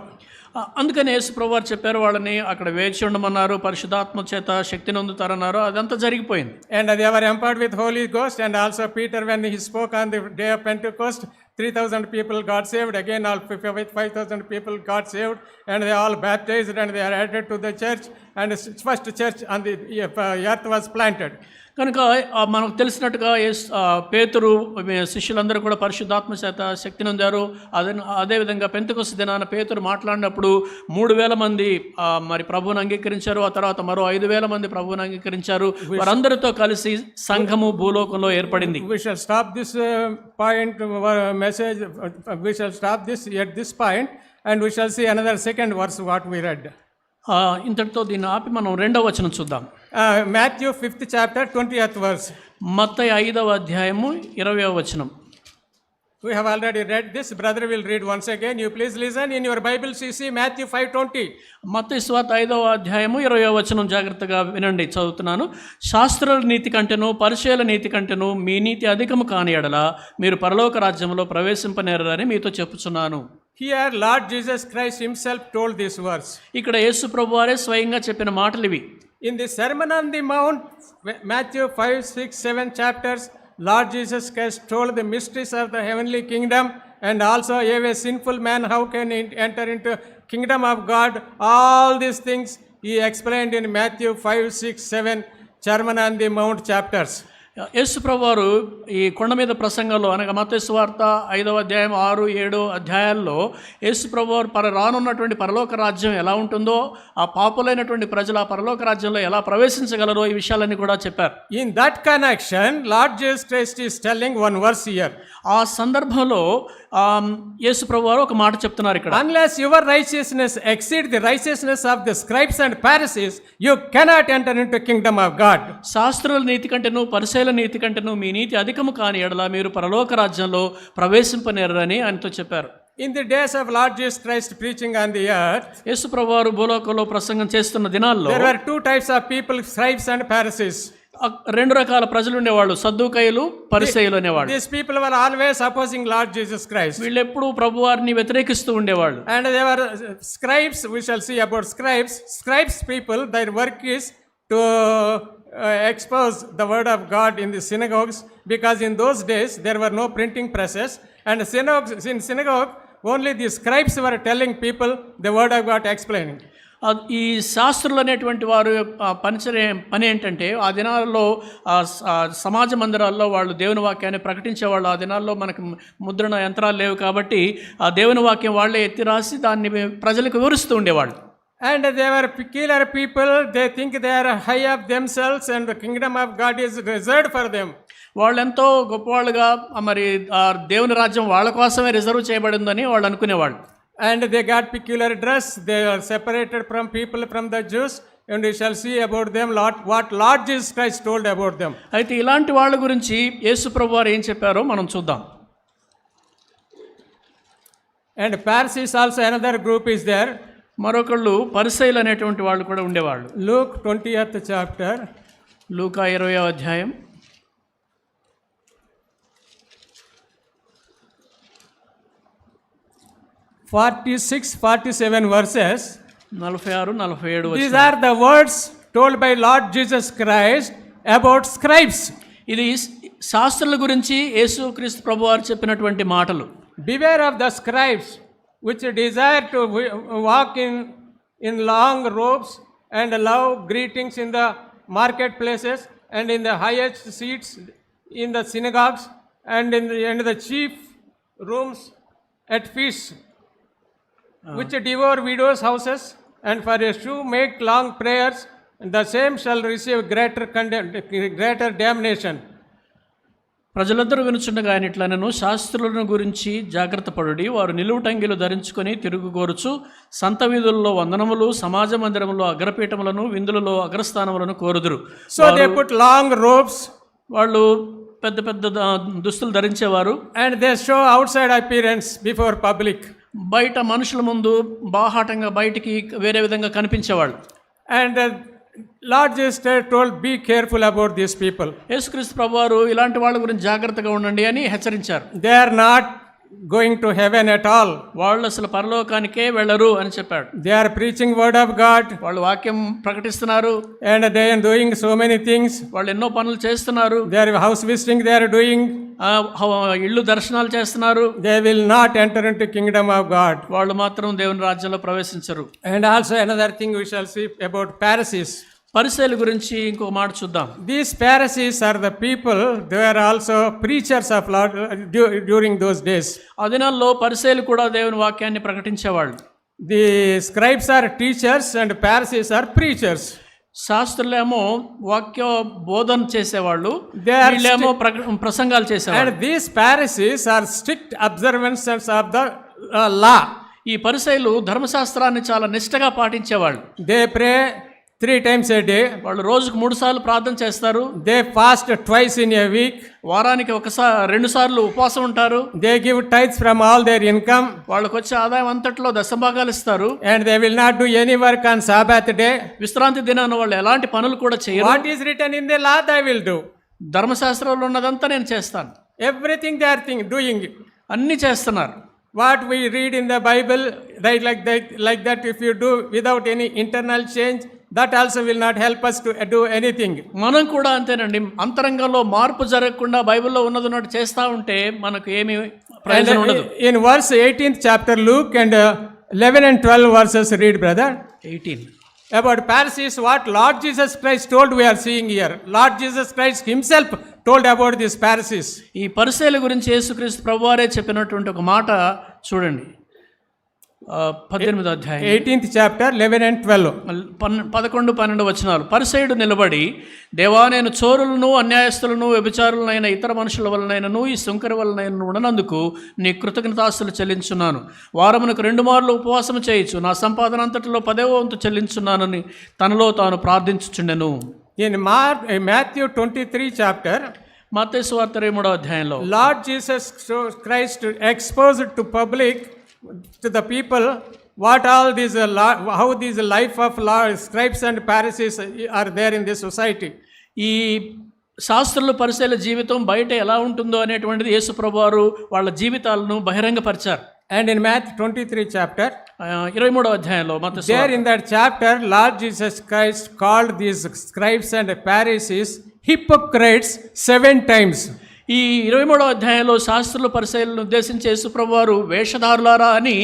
అందుకని యేసు ప్రభు వారు చెప్పారు, వాళ్ళని అక్కడ వేచి ఉండమన్నారు, పరిశుద్ధాత్మ చేత శక్తిని పొందుతారన్నారు. అదంతా జరిగిపోయింది. And they were empowered with Holy Ghost, and also Peter, when he spoke on the day of Pentecost, 3,000 people got saved. Again, all 5,000 people got saved, and they all baptized, and they are added to the church, and first church on the earth was planted. కనుక మనకు తెలిసినట్టుగా పేతురు శిష్యులందరూ కూడా పరిశుద్ధాత్మ చేత శక్తిని పొందారు. అదేవిధంగా పెంతెకొస్తు దినాన పేతురు మాట్లాడినప్పుడు 3,000 మంది మరి ప్రభువుని అంగీకరించారు. ఆ తర్వాత మరో 5,000 మంది ప్రభువుని అంగీకరించారు. వారందరితో కలిసి సంఘము భూలోకంలో ఏర్పడింది. We shall stop this point message. We shall stop this at this point, and we shall see another second verse what we read. ఇంతటితో దీన్ని ఆపి మనం 2వ వచనం చూద్దాం. Matthew 5th chapter 20th verse. మత్తయి 5వ అధ్యాయము 20వ వచనం. We have already read this. Brother will read once again. You please listen in your Bibles. You see Matthew 5:20. మత్తయి సువార్త 5వ అధ్యాయము 20వ వచనం జాగ్రత్తగా వినండి, చదువుతున్నాను. శాస్త్రుల నీతి కంటేను పరిచయుల నీతి కంటేను మీ నీతి అధికము కాని యెడల మీరు పరలోక రాజ్యంలో ప్రవేశింపనేరని మీతో చెప్పుచున్నాను. Here Lord Jesus Christ himself told this verse. ఇక్కడ యేసు ప్రభువారే స్వయంగా చెప్పిన మాటలు ఇవి. In the Sermon on the Mount, Matthew 5, 6, 7 chapters, Lord Jesus Christ told the mysteries of the heavenly kingdom, and also a sinful man how can he enter into kingdom of God. All these things he explained in Matthew 5, 6, 7 Sermon on the Mount chapters. యేసు ప్రభువారు ఈ కొండ మీద ప్రసంగంలో అనగా మత్తయి సువార్త 5వ అధ్యాయం 6, 7 అధ్యాయాల్లో యేసు ప్రభువారు రానున్నటువంటి పరలోక రాజ్యం ఎలా ఉంటుందో, ఆ పాపులైనటువంటి ప్రజలు ఆ పరలోక రాజ్యంలో ఎలా ప్రవేశించగలరో ఈ విషయాలన్నీ కూడా చెప్పారు. In that connection, Lord Jesus Christ is telling one verse here. ఆ సందర్భంలో యేసు ప్రభువారు ఒక మాట చెప్తున్నారు ఇక్కడ. Unless your righteousness exceed the righteousness of the scribes and Pharisees, you cannot enter into kingdom of God. శాస్త్రుల నీతి కంటేను పరిసయ్యుల నీతి కంటేను మీ నీతి అధికము కాని ఎడల మీరు పరలోక రాజ్యంలో ప్రవేశింపనేరని ఆయనతో చెప్పారు. In the days of Lord Jesus Christ preaching on the earth, యేసు ప్రభువారు భూలోకంలో ప్రసంగం చేస్తున్న దినాల్లో there were two types of people, scribes and Pharisees. రెండు రకాల ప్రజలు ఉండేవాళ్ళు, సద్దూకయ్యులు, పరిసయ్యులు అనేవాళ్ళు. These people were always opposing Lord Jesus Christ. వీళ్ళు ఎప్పుడు ప్రభువారిని వ్యతిరేకిస్తూ ఉండేవాళ్ళు. And they were scribes. We shall see about scribes. Scribes people, their work is to expose the word of God in the synagogues, because in those days there were no printing presses, and in synagogue only the scribes were telling people the word of God, explaining. ఈ శాస్త్రులు అనేటువంటి వారు పని ఏంటంటే ఆ దినాల్లో సమాజ మందిరాల్లో వాళ్ళు దేవుని వాక్యాన్ని ప్రకటించేవాళ్ళు. ఆ దినాల్లో మనకు ముద్రణ యంత్రాలు లేవు కాబట్టి ఆ దేవుని వాక్యం వాళ్ళే ఎత్తి రాసి దాన్ని ప్రజలకు వివరిస్తూ ఉండేవాళ్ళు. And they were peculiar people. They think they are high of themselves and the kingdom of God is reserved for them. వాళ్ళు ఎంతో గొప్పవాళ్ళుగా మరి దేవుని రాజ్యం వాళ్ళ కోసమే రిజర్వ్ చేయబడిందని వాళ్ళు అనుకునేవాళ్ళు. And they got peculiar dress. They are separated from people, from the Jews, and we shall see about them what Lord Jesus Christ told about them. అయితే ఇలాంటి వాళ్ళ గురించి యేసు ప్రభువారు ఏం చెప్పారో మనం చూద్దాం. And Pharisees also, another group is there. మరొకళ్ళు పరిసయ్యులు అనేటువంటి వాళ్ళు కూడా ఉండేవాళ్ళు. Luke 20th chapter. లూకా 20వ అధ్యాయం 46-47 verses. 46-47 These are the words told by Lord Jesus Christ about scribes. ఇది శాస్త్రుల గురించి యేసుక్రీస్తు ప్రభువారు చెప్పినటువంటి మాటలు. Beware of the scribes which desire to walk in long robes and love greetings in the marketplaces and in the highest seats in the synagogues and in the chief rooms at feasts, which devour widows' houses, and for a shoe make long prayers, and the same shall receive greater damnation. ప్రజలందరూ వినుచుండగా ఆయన ఇట్లనను, శాస్త్రులను గురించి జాగ్రత్త పడుడి, వారు నిలువుటంగిలు ధరించుకొని తిరుగుగోరుచు సంత వీధుల్లో వందనములు, సమాజ మందిరములో అగ్రపీఠములను, విందులలో అగ్రస్థానములను కోరుదురు. So they put long robes. వాళ్ళు పెద్ద పెద్ద దుస్తులు ధరించేవారు. And they show outside appearance before public. బయట మనుషుల ముందు బాహాటంగా బయటికి వేరే విధంగా కనిపించేవాళ్ళు. And Lord Jesus told, be careful about these people. యేసుక్రీస్తు ప్రభువారు ఇలాంటి వాళ్ళ గురించి జాగ్రత్తగా ఉండండి అని హెచ్చరించారు. They are not going to heaven at all. వాళ్ళు అసలు పరలోకానికే వెళ్ళరు అని చెప్పాడు. They are preaching word of God. వాళ్ళు వాక్యం ప్రకటిస్తున్నారు. And they are doing so many things. వాళ్ళు ఎన్నో పనులు చేస్తున్నారు. They are house visiting, they are doing. ఇళ్ళు దర్శనాలు చేస్తున్నారు. They will not enter into kingdom of God. వాళ్ళు మాత్రం దేవుని రాజ్యంలో ప్రవేశించరు. And also another thing we shall see about Pharisees. పరిసయ్యుల గురించి ఇంకొక మాట చూద్దాం. These Pharisees are the people, they are also preachers of Lord during those days. ఆ దినాల్లో పరిసయ్యులు కూడా దేవుని వాక్యాన్ని ప్రకటించేవాళ్ళు. The scribes are teachers and Pharisees are preachers. శాస్త్రులేమో వాక్య బోధన చేసేవాళ్ళు, వీళ్ళేమో ప్రసంగాలు చేసేవాళ్ళు. And these Pharisees are strict observers of the law. ఈ పరిసయ్యులు ధర్మశాస్త్రాన్ని చాలా నిష్టగా పాటించేవాళ్ళు. They pray 3 times a day. వాళ్ళు రోజుకు 3 సార్లు ప్రార్థన చేస్తారు. They fast twice in a week. వారానికి 2 సార్లు ఉపవాసం ఉంటారు. They give tithes from all their income. వాళ్ళకి వచ్చే ఆదాయం అంతట్లో దశభాగాలు ఇస్తారు. And they will not do any work on Sabbath day. విశ్రాంతి దినాన వాళ్ళు ఎలాంటి పనులు కూడా చేయరు. What is written in the law they will do. ధర్మశాస్త్రంలో ఉన్నదంతా నేను చేస్తాను. Everything they are doing. అన్నీ చేస్తున్నారు. What we read in the Bible, right, like that if you do without any internal change, that also will not help us to do anything. మనం కూడా అంతేనండి. అంతరంగంలో మార్పు జరగకుండా బైబిల్లో ఉన్నది చేస్తూ ఉంటే మనకు ఏమి ప్రయోజనం ఉండదు. In verse 18th chapter Luke and 11 and 12 verses read, brother. 18. About Pharisees, what Lord Jesus Christ told we are seeing here. Lord Jesus Christ himself told about these Pharisees. ఈ పరిసయ్యుల గురించి యేసుక్రీస్తు ప్రభువారే చెప్పినటువంటి ఒక మాట చూడండి. 18వ అధ్యాయం 18th chapter, 11 and 12. 11-12 వచనాలు. పరిసయ్యుడు నిలబడి, దేవా, నేను చోరులను, అన్యాయస్తులను, వ్యభిచారులనైన ఇతర మనుషుల వలనైనను ఈ సుంకరి వలనైన ఉండనందుకు నీ కృతజ్ఞతాస్తులు చెల్లించున్నాను. వారమునకు 2 మార్లు ఉపవాసం చేయొచ్చు, నా సంపాదన అంతటిలో 10వ వంతు చెల్లించున్నానని తనలో తాను ప్రార్థించుచుండెను. In Matthew 23 chapter, మత్తయి సువార్త 23వ అధ్యాయంలో Lord Jesus Christ exposed to public, to the people, what all these how these life of scribes and Pharisees are there in this society. ఈ శాస్త్రుల పరిసయ్యుల జీవితం బయట ఎలా ఉంటుందో అనేటువంటిది యేసు ప్రభువారు వాళ్ళ జీవితాలను బహిరంగపరిచారు. And in Matthew 23 chapter, 23వ అధ్యాయంలో మత్తయి there in that chapter, Lord Jesus Christ called these scribes and Pharisees hypocrites 7 times. ఈ 23వ అధ్యాయంలో శాస్త్రుల పరిసయ్యులను ఉద్దేశించి యేసు ప్రభువారు వేషధారులారా అని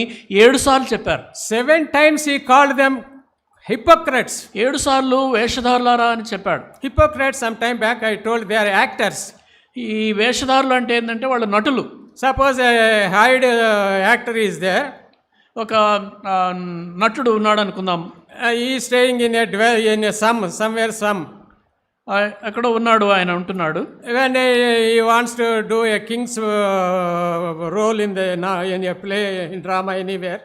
7 సార్లు చెప్పారు. 7 times he called them hypocrites. 7 సార్లు వేషధారులారా అని చెప్పాడు. Hypocrites, some time back I told they are actors. ఈ వేషధారులు అంటే ఏంటంటే వాళ్ళు నటులు. Suppose a hired actor is there. ఒక నటుడు ఉన్నాడు అనుకుందాం. He is staying in a somewhere. ఎక్కడో ఉన్నాడు, ఆయన ఉంటున్నాడు. When he wants to do a king's role in a play, in drama, anywhere,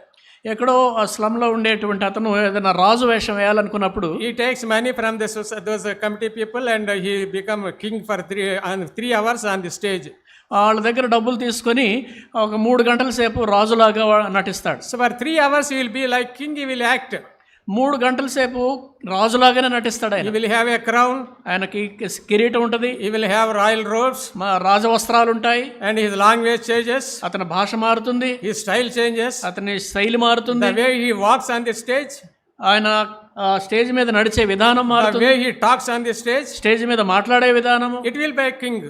ఎక్కడో ఆ స్లమ్లో ఉండేటువంటి అతను ఏదైనా రాజు వేషం వేయాలనుకున్నప్పుడు he takes money from those committee people and he become a king for 3 hours on the stage. వాళ్ళ దగ్గర డబ్బులు తీసుకొని ఒక 3 గంటల సేపు రాజులాగా నటిస్తాడు. So for 3 hours he will be like king, he will act. 3 గంటల సేపు రాజులాగానే నటిస్తాడు ఆయన. He will have a crown, ఆయనకి కిరీటం ఉంటుంది, he will have royal robes, రాజవస్త్రాలు ఉంటాయి, and his language changes, అతని భాష మారుతుంది, his style changes, అతని శైలి మారుతుంది, the way he walks on the stage, ఆయన స్టేజ్ మీద నడిచే విధానం the మారుతుంది, way he talks on the stage, stage మీద మాట్లాడే విధానము. it will be a king.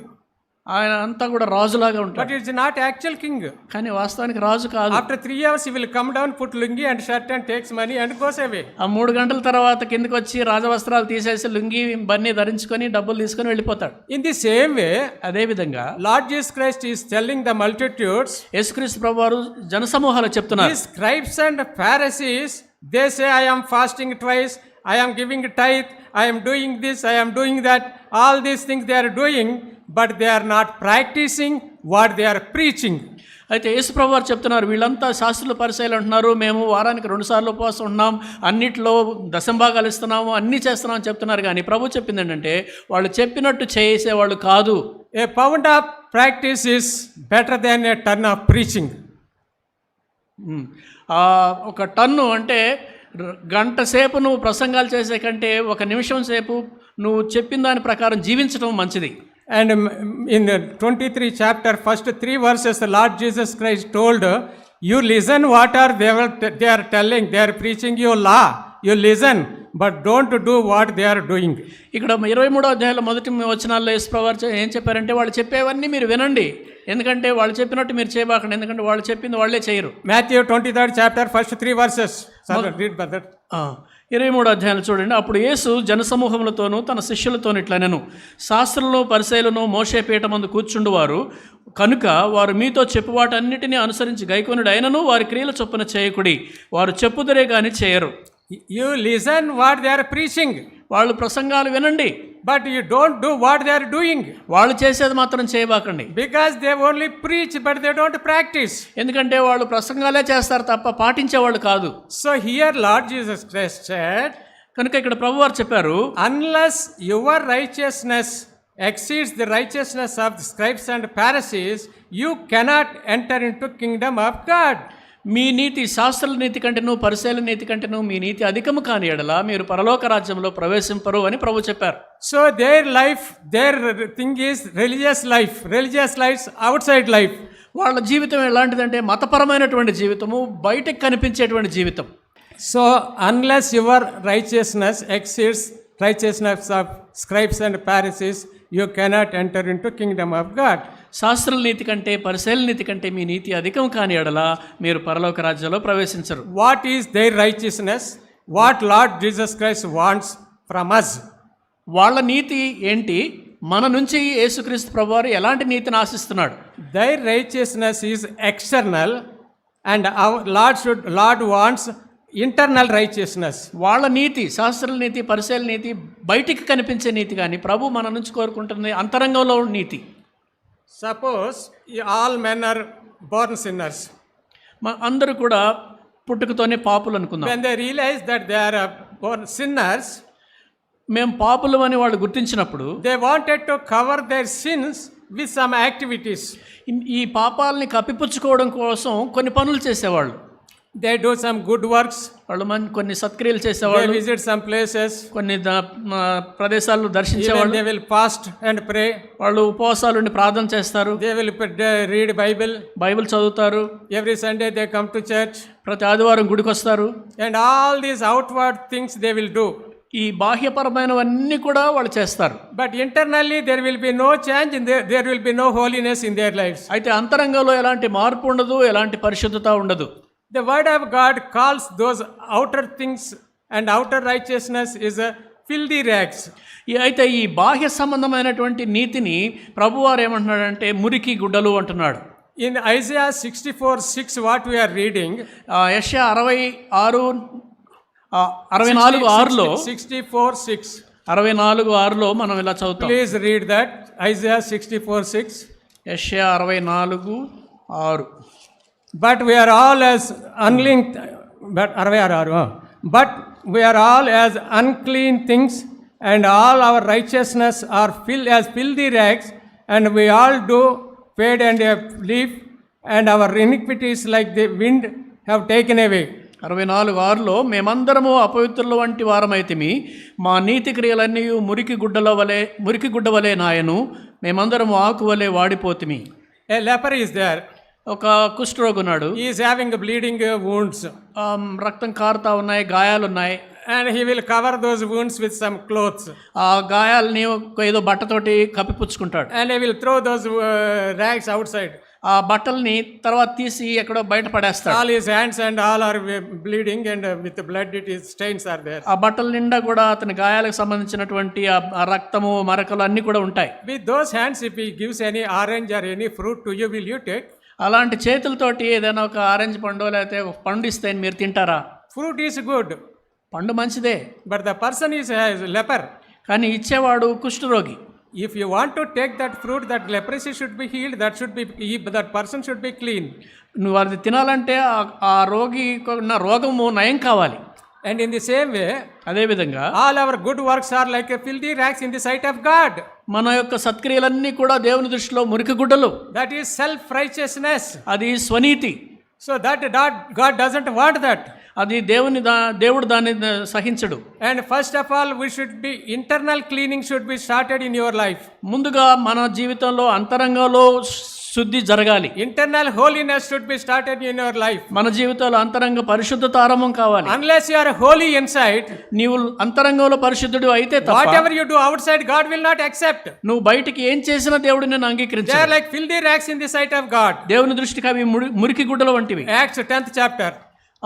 ఆయన అంతా కూడా రాజులాగా ఉంటాడు. But it's not actual king. కానీ వాస్తవానికి రాజు కాదు. After 3 hours he will come down, put lungi and shirt and takes money and goes away. ఆ 3 గంటల తర్వాత కిందకి వచ్చి రాజవస్త్రాలు తీసేసి లుంగి బన్నీ ధరించుకొని డబ్బులు తీసుకొని వెళ్ళిపోతాడు. In the same way, అదే విధంగా Lord Jesus Christ is telling the multitudes, యేసుక్రీస్తు ప్రభువారు జనసమూహాలు చెప్తున్నారు, these scribes and Pharisees, they say I am fasting twice, I am giving tithe, I am doing this, I am doing that, all these things they are doing, but they are not practicing what they are preaching. అయితే యేసు ప్రభువారు చెప్తున్నారు, వీళ్ళంతా శాస్త్రుల పరిసయ్యులు అంటున్నారు, మేము వారానికి 2 సార్లు ఉపవాసం ఉన్నాం, అన్నిట్లో దశంభాగాలు ఇస్తున్నాము, అన్నీ చేస్తున్నాం అని చెప్తున్నారు. కానీ ప్రభు చెప్పింది ఏంటంటే వాళ్ళు చెప్పినట్టు చేసేవాళ్ళు కాదు. A pound of practice is better than a ton of preaching. ఒక టన్ను అంటే గంట సేపు నువ్వు ప్రసంగాలు చేసే కంటే 1 నిమిషం సేపు నువ్వు చెప్పిన దాని ప్రకారం జీవించడం మంచిది. And in 23 chapter, first 3 verses, the Lord Jesus Christ told, you listen what are they are telling, they are preaching your law, you listen, but don't do what they are doing. ఇక్కడ 23వ అధ్యాయంలో మొదటి వచనాల్లో యేసు ప్రభువారు ఏం చెప్పారంటే, వాళ్ళు చెప్పేవన్నీ మీరు వినండి, ఎందుకంటే వాళ్ళు చెప్పినట్టు మీరు చేయబాకండి, ఎందుకంటే వాళ్ళు చెప్పింది వాళ్ళే చేయరు. Matthew 23rd chapter, first 3 verses. Read brother. 23వ అధ్యాయంలో చూడండి. అప్పుడు యేసు జనసమూహములతోనూ తన శిష్యులతోను ఇట్లనెను, శాస్త్రులను పరిసయ్యులను మోషే పీఠమందు కూర్చుండువారు కనుక వారు మీతో చెప్పు వాటన్నిటినీ అనుసరించి గైకొనుడు అయినను వారి క్రియల చొప్పున చేయకుడి, వారు చెప్పుదురే కానీ చేయరు. You listen what they are preaching, వాళ్ళు ప్రసంగాలు వినండి, but you don't do what they are doing. వాళ్ళు చేసేది మాత్రం చేయబాకండి. Because they only preach but they don't practice. ఎందుకంటే వాళ్ళు ప్రసంగాలే చేస్తారు తప్ప పాటించేవాళ్ళు కాదు. So here Lord Jesus Christ said, కనుక ఇక్కడ ప్రభువారు చెప్పారు, unless your righteousness exceeds the righteousness of the scribes and Pharisees, you cannot enter into kingdom of God. మీ నీతి శాస్త్రుల నీతి కంటేను పరిసయ్యుల నీతి కంటేను మీ నీతి అధికము కాని ఎడల మీరు పరలోక రాజ్యంలో ప్రవేశింపరు అని ప్రభు చెప్పారు. So their life, their thing is religious life outside life. వాళ్ళ జీవితం ఎలాంటిదంటే మతపరమైనటువంటి జీవితము, బయటకు కనిపించేటువంటి జీవితం. So unless your righteousness exceeds righteousness of scribes and Pharisees, you cannot enter into kingdom of God. శాస్త్రుల నీతి కంటే పరిసయ్యుల నీతి కంటే మీ నీతి అధికం కాని ఎడల మీరు పరలోక రాజ్యంలో ప్రవేశించరు. What is their righteousness? what Lord Jesus Christ wants from us. వాళ్ళ నీతి ఏంటి, మన నుంచి యేసుక్రీస్తు ప్రభువారు ఎలాంటి నీతిని ఆశిస్తున్నాడు? Their righteousness is external, and our Lord wants internal righteousness. వాళ్ళ నీతి, శాస్త్రుల నీతి, పరిశీలన నీతి బయటికి కనిపించే నీతి, కానీ ప్రభు మన నుంచి కోరుకుంటుంది అంతరంగంలో నీతి. Suppose all men are born sinners. అందరూ కూడా పుట్టుకతోనే పాపులు అనుకుందాం. When they realize that they are born sinners, మేము పాపులు అని వాళ్ళు గుర్తించినప్పుడు they wanted to cover their sins with some activities. ఈ పాపాలని కప్పిపుచ్చుకోవడం కోసం కొన్ని పనులు చేసేవాళ్ళు. They do some good works. వాళ్ళు కొన్ని సత్క్రియలు They చేసేవాళ్ళు, visit some places. కొన్ని ప్రదేశాలు Even దర్శించేవాళ్ళు. they will fast and pray. వాళ్ళు ఉపవాసాలు ఉండి ప్రార్థన చేస్తారు, They will read Bible. Bible చదువుతారు, Every Sunday they come to church. ప్రతి ఆదివారం గుడికి వస్తారు. And all these outward things they will do. ఈ బాహ్యపరమైనవన్నీ కూడా వాళ్ళు చేస్తారు. But internally there will be no change, there will be no holiness in their lives. అయితే అంతరంగంలో ఎలాంటి మార్పు ఉండదు, ఎలాంటి పరిశుద్ధత ఉండదు. The word of God calls those outer things and outer righteousness is a filthy rags. అయితే ఈ బాహ్య సంబంధమైనటువంటి నీతిని ప్రభువారు ఏమంటున్నాడంటే మురికి గుడ్డలు అంటున్నాడు. In Isaiah 64:6, what we are reading, యెషయా 64:6లో 64:6. మనం ఇలా చదువుతాం. Please read that. Isaiah 64:6. యెషయా 64:6. But we are all as unlinked, but we are all as unclean things, and all our righteousness are as filthy rags, and we all do fade and have leaf, and our iniquities like the wind have taken away. 64:6లో మేమందరము అపవిత్రుల వంటి వారమైతిమి, మా నీతి క్రియలన్నీ మురికి గుడ్డ వలె నాయను, మేమందరము ఆకు వలె వాడిపోతిమి. A leper is there. ఒక కుష్ఠరోగున్నాడు. He is having bleeding wounds, రక్తం కారుతా ఉన్నాయి, గాయాలున్నాయి. and he will cover those wounds with some clothes, ఆ గాయాలని ఏదో బట్టతోటి కప్పిపుచ్చుకుంటాడు. and he will throw those rags outside. ఆ బట్టల్ని తర్వాత తీసి ఎక్కడో బయట పడేస్తాడు. All his hands and all are bleeding, and with the blood stains are there. ఆ బట్టల నిండా కూడా అతని గాయాలకు సంబంధించినటువంటి ఆ రక్తము, మరకలు అన్నీ కూడా ఉంటాయి. With those hands, if he gives any orange or any fruit to you, will you take? అలాంటి చేతులతోటి ఏదైనా ఒక ఆరెంజ్ పండు లేకపోతే ఒక పండు ఇస్తే మీరు తింటారా? Fruit is good, పండు మంచిదే, but the person is a leper. కానీ ఇచ్చేవాడు కుష్ఠరోగి. If you want to take that fruit, that leprosy should be healed, that person should be clean. నువ్వు అది తినాలంటే ఆ రోగి ఉన్న రోగము నయం కావాలి. And in the same way, అదేవిధంగా all our good works are like a filthy rags in the sight of God. మన యొక్క సత్క్రియలన్నీ కూడా దేవుని దృష్టిలో మురికి గుడ్డలు. That is self-righteousness. అది స్వనీతి. So that God doesn't want that. అది దేవుడు దాన్ని సహించడు. And first of all, internal cleaning should be started in your life. ముందుగా మన జీవితంలో అంతరంగంలో శుద్ధి జరగాలి. Internal holiness should be started in your life. మన జీవితంలో అంతరంగ పరిశుద్ధత ఆరంభం కావాలి. Unless you are holy inside, నీవు అంతరంగంలో పరిశుద్ధుడు అయితే తప్ప whatever you do outside, God will not accept. నువ్వు బయటికి ఏం చేసినా దేవుడు నిన్ను They అంగీకరించడు. are like filthy rags in the sight of God. దేవుని దృష్టికి అవి మురికి గుడ్డల వంటివి. Acts 10th chapter.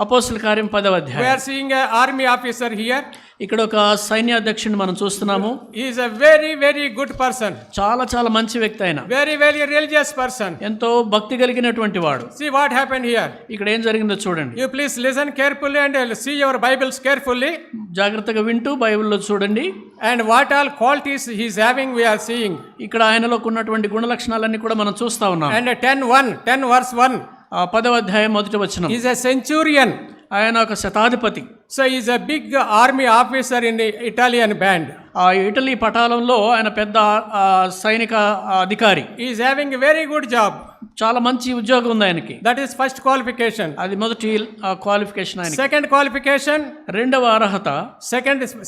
అపోస్తల కార్యం 10వ We అధ్యాయం. are seeing an army officer here. ఇక్కడ ఒక సైన్యాధ్యక్షుడిని మనం చూస్తున్నాము. He is a very, very good person. చాలా మంచి వ్యక్తి ఆయన. Very, very religious person. ఎంతో భక్తి కలిగినటువంటి వాడు. See what happened here. ఇక్కడ ఏం జరిగిందో చూడండి. You please listen carefully and see your Bibles carefully. జాగ్రత్తగా వింటూ బైబిల్లో చూడండి. And what all qualities he is having, we are seeing. ఇక్కడ ఆయనలో ఉన్నటువంటి గుణ లక్షణాలన్నీ కూడా మనం చూస్తా ఉన్నాం. And 10 verse 1. 10వ అధ్యాయం 1వ వచనం. He is a centurion. ఆయన ఒక శతాధిపతి. So he is a big army officer in the Italian band. ఆ ఇటలీ పటాలంలో ఆయన పెద్ద సైనిక అధికారి. He is having a very good job. చాలా మంచి ఉద్యోగం ఉంది ఆయనకి. That is first qualification. అది మొదటి క్వాలిఫికేషన్ ఆయనకి. Second qualification, రెండవ అర్హత,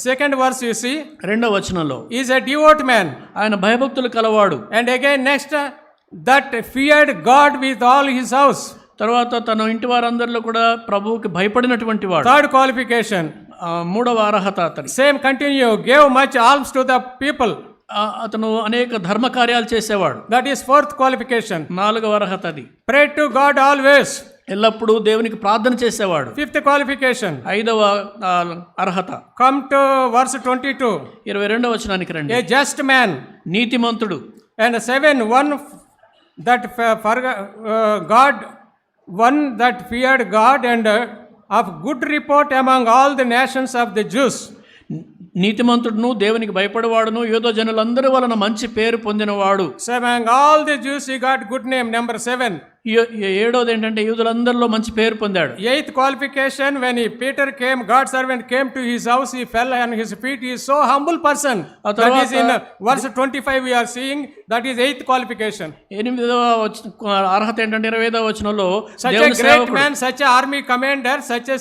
second verse you see, రెండవ వచనంలో he is a devout man. ఆయన భయభక్తులు కలవాడు. And again next, that feared God with all his house. తర్వాత తన ఇంటి వారందరిలో కూడా ప్రభువుకి భయపడినటువంటి వాడు. Third qualification, మూడవ అర్హత అతని. same continue, gave much alms to the people. అతను అనేక ధర్మ కార్యాలు చేసేవాడు. That is fourth qualification. 4వ అర్హత అది. Pray to God always. ఎల్లప్పుడూ దేవునికి ప్రార్థన చేసేవాడు. Fifth qualification. 5వ అర్హత. Come to verse 22. 22వ వచనానికి రండి. A just man. నీతిమంతుడు. And 7, one that God, one that feared God and of good report among all the nations of the Jews. నీతిమంతుడును దేవునికి భయపడేవాడును యూదా జనులందరి వలన మంచి పేరు పొందినవాడు. So among all the Jews he got good name. Number 7. ఏడోది ఏంటంటే యూదులందరిలో మంచి పేరు పొందాడు. 8th qualification, when Peter came, God's servant came to his house, he fell on his feet. He is so humble person. That is in verse 25 we are seeing. That is 8th qualification. 8వ అర్హత ఏంటంటే 25వ వచనంలో such a great man, such a army commander, such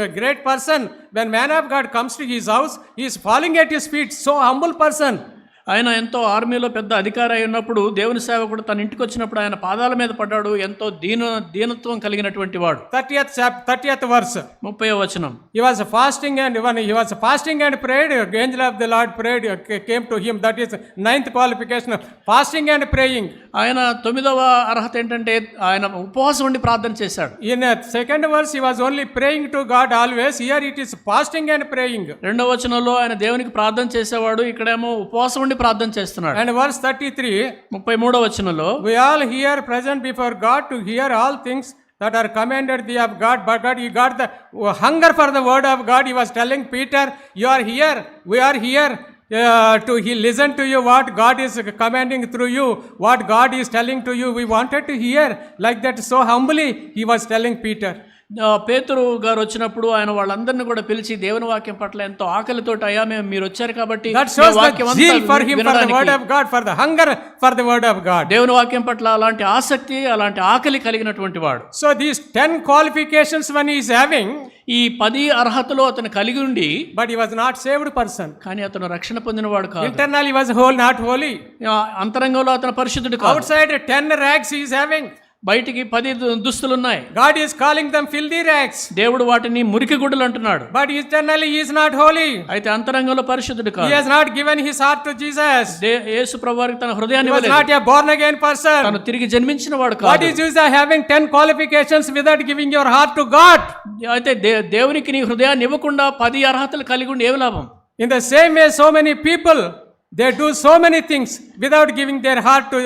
a great person, when man of God comes to his house, he is falling at his feet. So humble person. ఆయన ఎంతో ఆర్మీలో పెద్ద అధికారి అయి ఉన్నప్పుడు దేవుని సేవకుడు తన ఇంటికి వచ్చినప్పుడు ఆయన పాదాల మీద పడ్డాడు. ఎంతో దీనత్వం కలిగినటువంటి వాడు. 30th verse. 30వ వచనం. He was fasting and when he was fasting and prayed, the angel of the Lord prayed, came to him. That is 9th qualification, fasting and praying. ఆయన 9వ అర్హత ఏంటంటే ఆయన ఉపవాసం ఉండి ప్రార్థన చేశాడు. In a second verse he was only praying to God always. Here it is fasting and praying. 2వ వచనంలో ఆయన దేవునికి ప్రార్థన చేసేవాడు. ఇక్కడేమో ఉపవాసం ఉండి ప్రార్థన చేస్తున్నాడు. And verse 33, 33వ వచనంలో we all here present before God to hear all things that are commanded thee of God. But God, he got the hunger for the word of God. He was telling Peter, you are here, we are here he listen to you, what God is commanding through you, what God is telling to you. We wanted to hear like that. So humbly he was telling Peter. పేతురు గారు వచ్చినప్పుడు ఆయన వాళ్ళందరినీ కూడా పిలిచి దేవుని వాక్యం పట్ల ఎంతో ఆకలితో అయ్యా మేము మీరు వచ్చారు కాబట్టి దేవుని వాక్యం పట్ల అలాంటి ఆసక్తి అలాంటి ఆకలి కలిగినటువంటి వాడు. So these 10 qualifications when he is having, ఈ 10 అర్హతలు అతను కలిగి ఉండి, but he was not saved person. కానీ అతను రక్షణ పొందినవాడు కాదు. Internally he was whole, not holy. అంతరంగంలో అతను పరిశుద్ధుడు కాదు. Outside 10 rags he is having. బయటికి 10 దుస్తులు ఉన్నాయి. God is calling them filthy rags. దేవుడు వాటిని మురికి గుడ్డలు అంటున్నాడు. But internally he is not holy. అయితే అంతరంగంలో పరిశుద్ధుడు కాదు. He has not given his heart to Jesus. యేసు ప్రభువారికి తన హృదయాన్ని ఇవ్వలేదు. He was not a born again person. తను తిరిగి జన్మించిన వాడు కాదు. What is use of having 10 qualifications without giving your heart to God? అయితే దేవునికి నీ హృదయాన్ని ఇవ్వకుండా 10 అర్హతలు కలిగి ఉండి ఏం లాభం? In the same way so many people, they do so many things without giving their heart to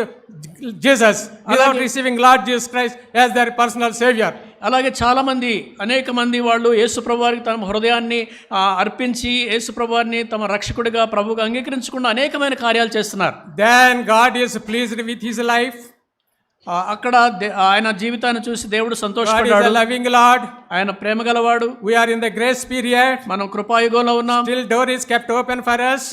Jesus, without receiving Lord Jesus Christ as their personal savior. అలాగే చాలా మంది అనేక మంది వాళ్ళు యేసు ప్రభువారికి తమ హృదయాన్ని అర్పించి యేసు ప్రభువారిని తమ రక్షకుడిగా ప్రభువుగా అంగీకరించకుండా అనేకమైన కార్యాలు చేస్తున్నారు. Then God is pleased with his life. అక్కడ ఆయన జీవితాన్ని చూసి దేవుడు సంతోషపడ్డాడు. లవింగ్ లార్డ్, ఆయన ప్రేమ గలవాడు. we are in the grace period. మనం కృపాయుగంలో ఉన్నాం. Still door is kept open for us.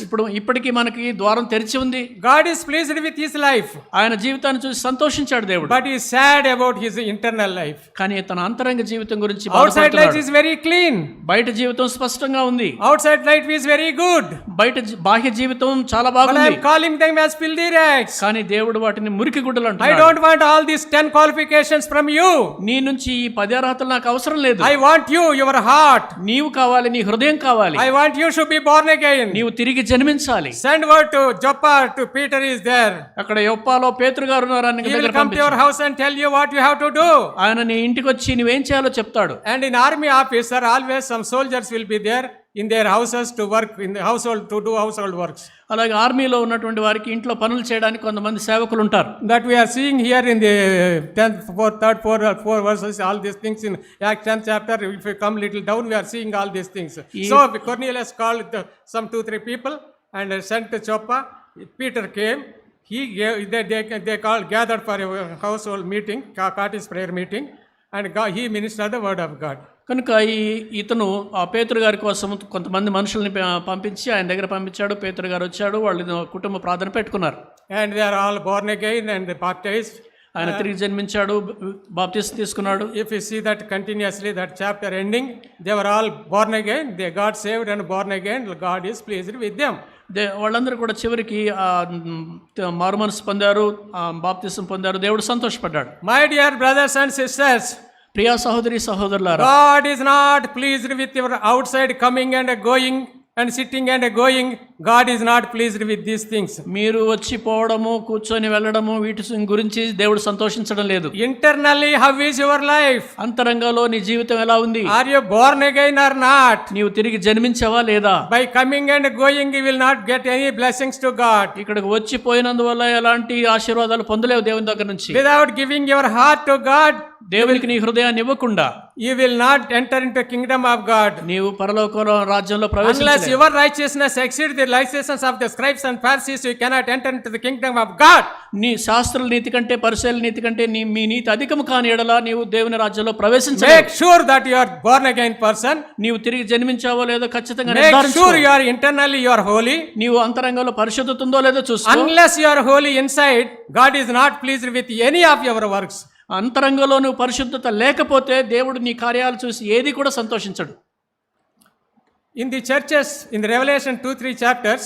ఇప్పటికీ మనకి ద్వారం తెరిచి ఉంది. God is pleased with his life. ఆయన జీవితాన్ని చూసి సంతోషించాడు దేవుడు. But he is sad about his internal life. కానీ తన అంతరంగ జీవితం గురించి outside life is very clean. బయట జీవితం స్పష్టంగా ఉంది. outside life is very good. బయట బాహ్య జీవితం చాలా బాగుంది. I am calling them as filthy rags. కానీ దేవుడు వాటిని మురికి గుడ్డలు అంటున్నాడు. I don't want all these 10 qualifications from you. నీ నుంచి ఈ 10 అర్హతలు నాకు అవసరం లేదు. I want you, your heart. నీవు కావాలి, నీ హృదయం కావాలి. I want you should be born again. నీవు తిరిగి జన్మించాలి. Send word to Joppa, to Peter is there. అక్కడ యొప్పాలో పేతురు గారు ఉన్నారు. He will come to your house and tell you what you have to do. ఆయన నీ ఇంటికి వచ్చి నువ్వేం చేయాలో చెప్తాడు. And in army officer always some soldiers will be there in their houses to work in the household, to do household works. అలాగే ఆర్మీలో ఉన్నటువంటి వారికి ఇంట్లో పనులు చేయడానికి కొంతమంది సేవకులు ఉంటారు. That we are seeing here in the 10th, 4 verses, all these things in Acts 10th chapter. If we come little down, we are seeing all these things. So Cornelius called some 2-3 people and sent to Joppa. Peter came. They gathered for a household meeting, Curtis prayer meeting, and he ministered the word of God. కనుక ఇతను పేతురు గారి కోసం కొంతమంది మనుషుల్ని పంపించి ఆయన దగ్గర పంపించాడు. పేతురు గారు వచ్చాడు, వాళ్ళు కుటుంబ ప్రార్థన పెట్టుకున్నారు. And they are all born again and baptized. ఆయన తిరిగి జన్మించాడు, బాప్తిసం తీసుకున్నాడు. If you see that continuously, that chapter ending, they were all born again. They got saved and born again. God is pleased with them. వాళ్ళందరూ కూడా చివరికి మారు మనసు పొందారు, బాప్తిసం పొందారు. దేవుడు సంతోషపడ్డాడు. My dear brothers and sisters, Priya సహోదరి సహోదరులారా, God is not pleased with your outside coming and going. and sitting and going, God is not pleased with these things. మీరు వచ్చి పోవడము, కూర్చొని వెళ్ళడము, వీటి గురించి దేవుడు సంతోషించడం లేదు. Internally, how is your life? అంతరంగంలో నీ జీవితం ఎలా ఉంది? Are you born again or not? నీవు తిరిగి జన్మించావా లేదా? By coming and going, you will not get any blessings to God. ఇక్కడికి వచ్చి పోయినందువల్ల ఎలాంటి ఆశీర్వాదాలు పొందలేవు దేవుని దగ్గర నుంచి. Without giving your heart to God, దేవునికి నీ హృదయాన్ని ఇవ్వకుండా you will not enter into kingdom of God. నీవు పరలోక రాజ్యంలో ప్రవేశించలేవు. Unless your righteousness exceeds the righteousness of the scribes and Pharisees, you cannot enter into the kingdom of God. నీ శాస్త్రుల నీతి కంటే పరిసయ్యుల నీతి కంటే మీ నీతి అధికము కాని ఎడల నీవు దేవుని రాజ్యంలో ప్రవేశించలేవు. Make sure that you are born again person. నీవు తిరిగి జన్మించావో లేదో ఖచ్చితంగా Make నిర్ధారించుకో. sure you are internally you are holy. నీవు అంతరంగంలో పరిశుద్ధత ఉందో లేదో చూసుకో. Unless you are holy inside, God is not pleased with any of your works. అంతరంగంలో నువ్వు పరిశుద్ధత లేకపోతే దేవుడు నీ కార్యాలు చూసి ఏది కూడా సంతోషించడు. In the churches, in the Revelation 2-3 chapters,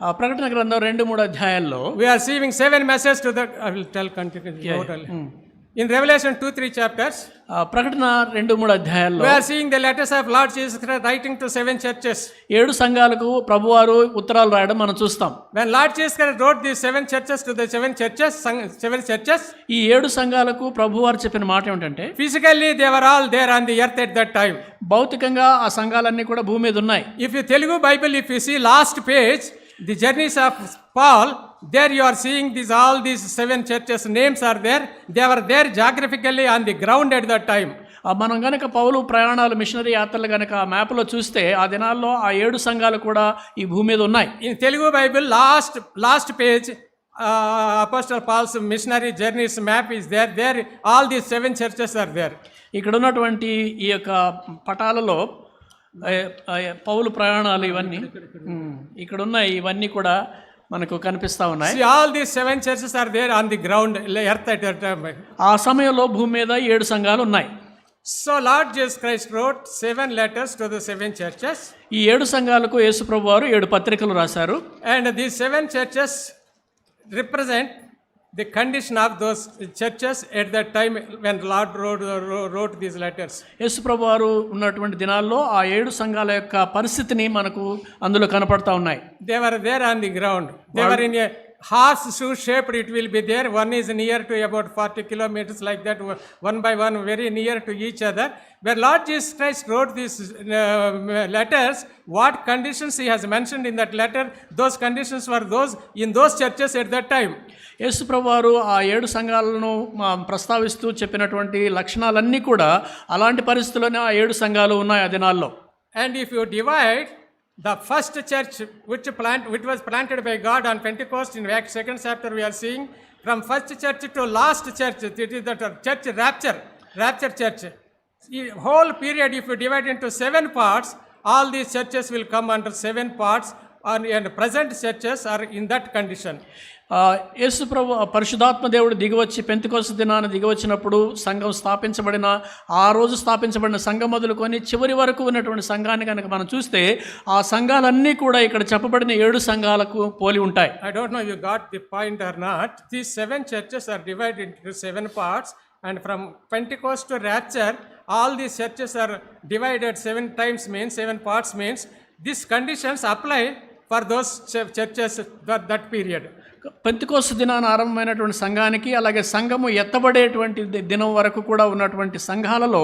ఆ ప్రకటన గ్రంథం 2-3 అధ్యాయాల్లో we are receiving 7 messages to the, I will tell continue. In Revelation 2-3 chapters, ఆ ప్రకటన 2-3 అధ్యాయాల్లో we are seeing the letters of Lord Jesus Christ writing to 7 churches. 7 సంఘాలకు ప్రభువారు ఉత్తరాలు రాయడం మనం చూస్తాం. When Lord Jesus Christ wrote these 7 churches to the 7 churches, ఈ 7 సంఘాలకు ప్రభువారు చెప్పిన మాట ఏమిటంటే, physically they were all there on the earth at that time. భౌతికంగా ఆ సంఘాలన్నీ కూడా భూమి మీద ఉన్నాయి. If you Telugu Bible, if you see last page, the journeys of Paul, there you are seeing all these 7 churches names are there. They were there geographically on the ground at that time. మనం గనక పౌలు ప్రయాణాలు machinery యాత్రలు గనక ఆ మ్యాప్లో చూస్తే ఆ దినాల్లో ఆ 7 సంఘాలు కూడా ఈ భూమి మీద ఉన్నాయి. In Telugu Bible, last page, Apostle Paul's missionary journeys map is there. There all these 7 churches are there. ఇక్కడ ఉన్నటువంటి ఈ యొక్క పటాలలో పౌలు ప్రయాణాలు ఇవన్నీ ఇక్కడ ఉన్నాయి. ఇవన్నీ కూడా మనకు కనిపిస్తా ఉన్నాయి. See, all these 7 churches are there on the ground, earth at that time. ఆ సమయంలో భూమి మీద 7 సంఘాలు ఉన్నాయి. So Lord Jesus Christ wrote 7 letters to the 7 churches. ఈ 7 సంఘాలకు యేసుప్రభు వారు 7 పత్రికలు రాశారు. And these 7 churches represent the condition of those churches at that time when Lord wrote these letters. యేసుప్రభు వారు ఉన్నటువంటి దినాల్లో ఆ 7 సంఘాల యొక్క పరిస్థితిని మనకు అందులో కనపడతా ఉన్నాయి. They were there on the ground. They were in a horseshoe shaped, it will be there. One is near to about 40 kilometers like that, one by one, very near to each other. Where Lord Jesus Christ wrote these letters, what conditions he has mentioned in that letter, those conditions were those in those churches at that time. యేసుప్రభు వారు ఆ 7 సంఘాలను ప్రస్తావిస్తూ చెప్పినటువంటి లక్షణాలన్నీ కూడా అలాంటి పరిస్థితుల్లోనే ఆ 7 సంఘాలు ఉన్నాయి ఆ దినాల్లో. And if you divide the first church which was planted by God on Pentecost, in Acts 2nd chapter we are seeing, from first church to last church, it is the church rapture church. The whole period, if you divide into 7 parts, all these churches will come under 7 parts, and present churches are in that condition. యేసుప్రభు పరిశుద్ధాత్మ దేవుడు దిగివచ్చి Pentecost దినాన దిగివచ్చినప్పుడు సంఘం స్థాపించబడిన ఆ రోజు స్థాపించబడిన సంఘం మొదలుకొని చివరి వరకు ఉన్నటువంటి సంఘాన్ని కనుక మనం చూస్తే ఆ సంఘాలన్నీ కూడా ఇక్కడ చెప్పబడిన 7 సంఘాలకు పోలి ఉంటాయి. I don't know if you got the point or not. These 7 churches are divided into 7 parts, and from Pentecost to rapture, all these churches are divided 7 times, means 7 parts means these conditions apply for those churches that period. Pentecost దినాన ఆరంభమైనటువంటి సంఘానికి అలాగే సంఘము ఎత్తబడేటువంటి దినం వరకు కూడా ఉన్నటువంటి సంఘాలలో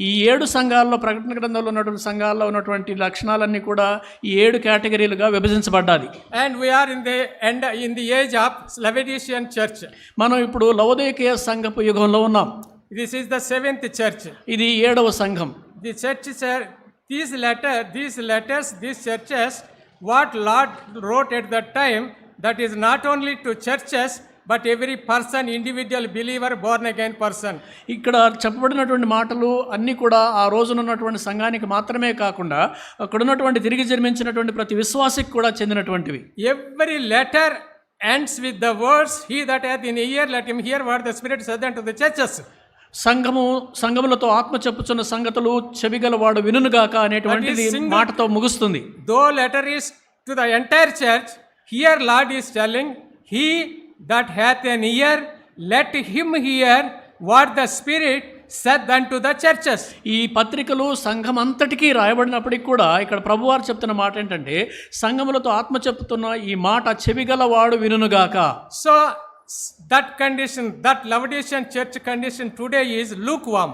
ఈ 7 సంఘాల్లో ప్రకటన గ్రంథంలో ఉన్నటువంటి సంఘాల్లో ఉన్నటువంటి లక్షణాలన్నీ కూడా ఈ 7 కేటగిరీలుగా విభజించబడ్డాది. And we are in the age of Laodicean church. మనం ఇప్పుడు లవొదికయ సంఘపు యుగంలో ఉన్నాం. This is the 7th church. ఇది 7వ సంఘం. The churches are these letters, these churches, what Lord wrote at that time, that is not only to churches but every person, individual believer, born again person. ఇక్కడ చెప్పబడినటువంటి మాటలు అన్నీ కూడా ఆ రోజున ఉన్నటువంటి సంఘానికి మాత్రమే కాకుండా అక్కడ ఉన్నటువంటి తిరిగి జన్మించినటువంటి ప్రతి విశ్వాసికి కూడా చెందినటువంటివి. Every letter ends with the words, he that hath an ear let him hear what the Spirit saith unto the churches. సంఘములతో ఆత్మ చెప్పుచున్న సంగతులు చెవిగలవాడు వినుగాక అనేటువంటిది మాటతో ముగుస్తుంది. Though letter is to the entire church, here Lord is telling, he that hath an ear let him hear what the Spirit saith unto the churches. ఈ పత్రికలు సంఘం అంతటికీ రాయబడినప్పటికీ కూడా ఇక్కడ ప్రభువారు చెప్తున్న మాట ఏంటంటే సంఘములతో ఆత్మ చెప్తున్న ఈ మాట చెవిగలవాడు వినుగాక. So that condition, that Laodicean church condition today is lukewarm.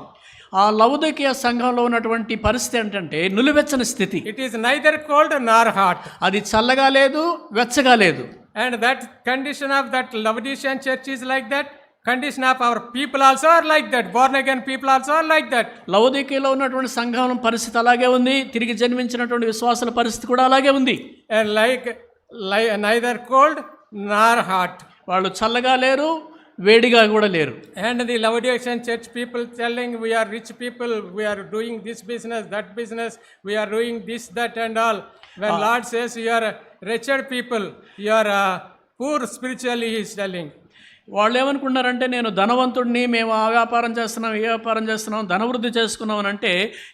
ఆ లవొదికీయ సంఘంలో ఉన్నటువంటి పరిస్థితి ఏంటంటే నిలువెచ్చని స్థితి. It is neither cold nor hot. అది చల్లగా లేదు, వెచ్చగా లేదు. And that condition of that Laodicean church is like that. Condition of our people also are like that. Born again people also are like that. లవొదికీయలో ఉన్నటువంటి సంఘం పరిస్థితి అలాగే ఉంది, తిరిగి జన్మించినటువంటి విశ్వాసుల పరిస్థితి కూడా అలాగే ఉంది. And like neither cold nor hot. వాళ్ళు చల్లగా లేరు, వేడిగా కూడా లేరు. And the Laodicean church people telling we are rich people, we are doing this business, that business, we are doing this, that and all. When Lord says you are wretched people, you are poor spiritually, he is telling. వాళ్ళు ఏమనుకున్నారంటే నేను ధనవంతుడిని, మేము ఆ వ్యాపారం చేస్తున్నాం, ఈ వ్యాపారం చేస్తున్నాం, ధనవృద్ధి చేసుకున్నాం అని అంటే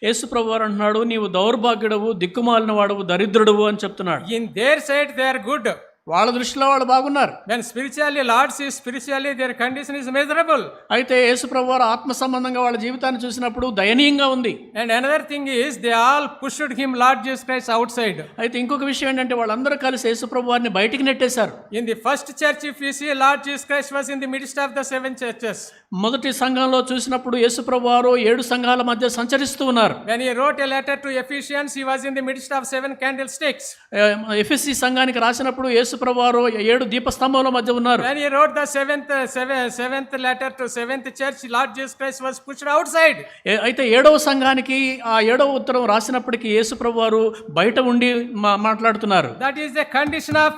యేసు ప్రభువారు అంటున్నాడు నీవు దౌర్భాగ్యుడవు, దిక్కుమాలిన వాడవు, దరిద్రుడవు అని చెప్తున్నాడు. In their sight they are good. వాళ్ళ దృష్టిలో వాళ్ళు బాగున్నారు. When spiritually Lord sees spiritually their condition is miserable. అయితే యేసు ప్రభువారు ఆత్మ సంబంధంగా వాళ్ళ జీవితాన్ని చూసినప్పుడు దయనీయంగా ఉంది. And another thing is they all pushed him, Lord Jesus Christ, outside. అయితే ఇంకొక విషయం ఏంటంటే వాళ్ళందరూ కలిసి యేసు ప్రభువారిని బయటికి నెట్టేశారు. In the first church if you see, Lord Jesus Christ was in the midst of the seven churches. మొదటి సంఘంలో చూసినప్పుడు యేసు ప్రభువారు 7 సంఘాల మధ్య సంచరిస్తూ ఉన్నారు. When he wrote a letter to Ephesians, he was in the midst of 7 candlesticks. ఎఫెసీ సంఘానికి రాసినప్పుడు యేసు ప్రభువారు 7 దీపస్తంభాల మధ్య ఉన్నారు. When he wrote the seventh letter to 7th church, Lord Jesus Christ was pushed outside. అయితే 7వ సంఘానికి ఆ 7వ ఉత్తరం రాసినప్పటికీ యేసు ప్రభువారు బయట ఉండి మాట్లాడుతున్నారు. That is the condition of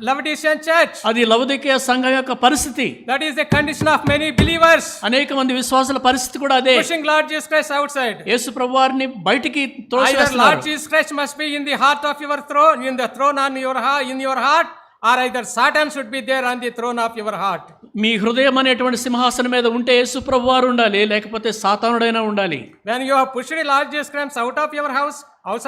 Laodicean church. అది లవొదికీయ సంఘం యొక్క పరిస్థితి. That is the condition of many believers. అనేక మంది విశ్వాసుల పరిస్థితి కూడా అదే. Pushing Lord Jesus Christ outside. యేసు ప్రభువారిని బయటికి Either త్రోసివేస్తున్నారు. Lord Jesus Christ must be in the heart of your throne, in the throne on your in your heart, or either Satan should be there on the throne of your heart. మీ హృదయం అనేటువంటి సింహాసనం మీద ఉంటే యేసు ప్రభువారు ఉండాలి, లేకపోతే సాతానుడైనా ఉండాలి. When you have pushed Lord Jesus Christ out of your house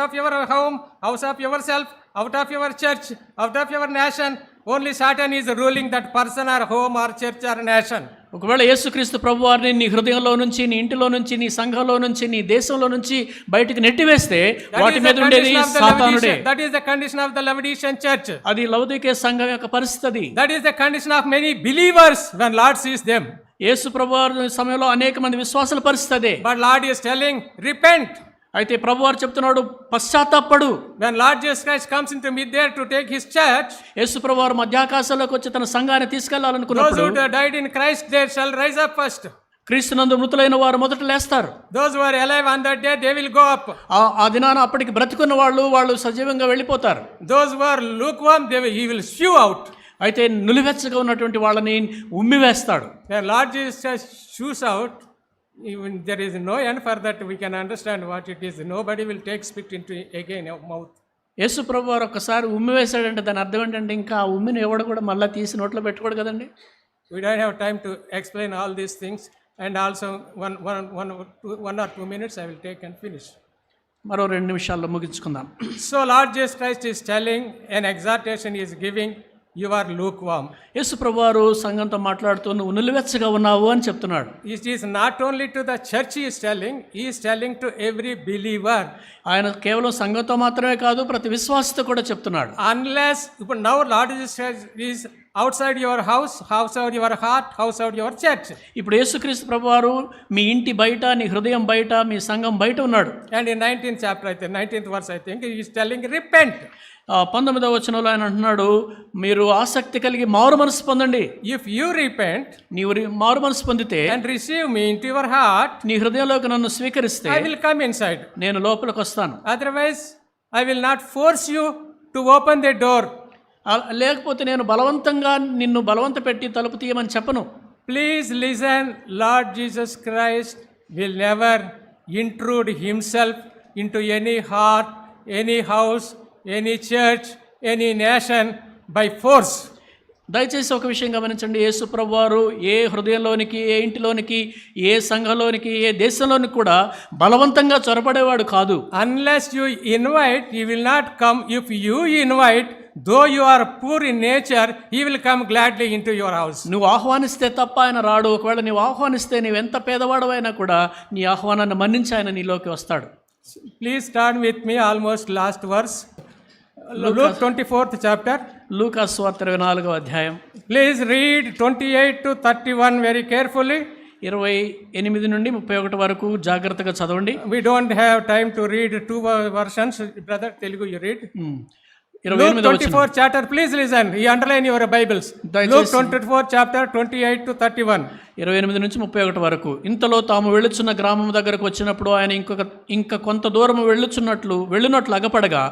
of your home, house of yourself, out of your church, out of your nation, only Satan is ruling that person or home or church or nation. ఒకవేళ యేసుక్రీస్తు ప్రభువారిని నీ హృదయంలో నుంచి, నీ ఇంటిలో నుంచి, నీ సంఘంలో నుంచి, నీ దేశంలో నుంచి బయటికి నెట్టివేస్తే వాటి మీద ఉండేది సాతానుడే. That is the condition of the Laodicean church. అది లవొదికీయ సంఘం యొక్క పరిస్థితి. That is the condition of many believers when Lord sees them. యేసు ప్రభువారి సమయంలో అనేక మంది విశ్వాసుల పరిస్థితి అదే. But Lord is telling, repent. అయితే ప్రభువారు చెప్తున్నాడు పశ్చాత్తాపడు. When Lord Jesus Christ comes into mid there to take his church, యేసు ప్రభువారు మధ్యాకాశంలోకి వచ్చి తన సంఘాన్ని those తీసుకెళ్లాలనుకున్నప్పుడు who died in Christ, they shall rise up first. క్రీస్తునందు మృతులైన వారు మొదట లేస్తారు. Those who are alive on that day, they will go up. ఆ దినాన అప్పటికి బ్రతికున్న వాళ్ళు సజీవంగా వెళ్ళిపోతారు. Those who are lukewarm, he will spew out. అయితే నులివెచ్చగా ఉన్నటువంటి వాళ్ళని ఉమ్మివేస్తాడు. When Lord Jesus Christ spews out, even there is no end for that. We can understand what it is. Nobody will take spit into again mouth. యేసు ప్రభువారు ఒక్కసారి ఉమ్మివేశాడంటే దాని అర్థం ఏంటంటే ఇంకా ఆ ఉమ్మిని ఎవడు కూడా మళ్ళీ తీసి నోట్లో పెట్టుకోడు కదండి. We don't have time to explain all these things. And also one or 2 minutes I will take and finish. మరో 2 నిమిషాల్లో ముగించుకుందాం. So Lord Jesus Christ is telling, an exhortation he is giving, you are lukewarm. యేసు ప్రభువారు సంఘంతో మాట్లాడుతూ నువ్వు నిలువెచ్చగా ఉన్నావు అని చెప్తున్నాడు. It is not only to the church he is telling to every believer. ఆయన కేవలం సంఘంతో మాత్రమే కాదు ప్రతి విశ్వాసతో కూడా చెప్తున్నాడు. Unless now Lord Jesus Christ is outside your house, outside your heart, outside your church. ఇప్పుడు యేసుక్రీస్తు ప్రభువారు మీ ఇంటి బయట, నీ హృదయం బయట, మీ సంఘం బయట ఉన్నాడు. And in 19th chapter, I think 19th verse, I think he is telling, repent. 19వ వచనంలో ఆయన అంటున్నాడు మీరు ఆసక్తి కలిగి మారు మనసు పొందండి. If you repent, నీవు మారు మనసు పొందితే and receive me into your heart, నీ హృదయంలోకి నన్ను స్వీకరిస్తే I will come inside. నేను లోపలికి వస్తాను. Otherwise I will not force you to open the door. లేకపోతే నేను బలవంతంగా నిన్ను బలవంత పెట్టి తలుపు తీయమని చెప్పను. Please listen, Lord Jesus Christ will never intrude himself into any heart, any house, any church, any nation by force. దయచేసి ఒక విషయం గమనించండి. యేసు ప్రభువారు ఏ హృదయంలోనికి, ఏ ఇంటిలోనికి, ఏ సంఘంలోనికి, ఏ దేశంలోనికి కూడా బలవంతంగా చొరబడేవాడు కాదు. Unless you invite, he will not come. If you invite, though you are poor in nature, he will come gladly into your house. నువ్వు ఆహ్వానిస్తే తప్ప ఆయన రాడు. ఒకవేళ నువ్వు ఆహ్వానిస్తే నువ్వు ఎంత పేదవాడవైనా కూడా నీ ఆహ్వానాన్ని మన్నించి ఆయన నీలోకి వస్తాడు. Please turn with me almost last verse. Luke 24th chapter. లూకాసు సువార్త 24వ అధ్యాయం. Please read 28 to 31 very carefully. 28 నుండి 31 వరకు జాగ్రత్తగా చదవండి. We don't have time to read two versions. Brother Telugu, you read. 28వ Luke 24 chapter, please listen. You underline your Bibles. Luke 24 chapter 28 to 31. 28 నుంచి 31 వరకు. ఇంతలో తాము వెళ్ళుచున్న గ్రామం దగ్గరకు వచ్చినప్పుడు ఆయన ఇంక కొంత దూరం వెళ్ళునట్లు అగపడగా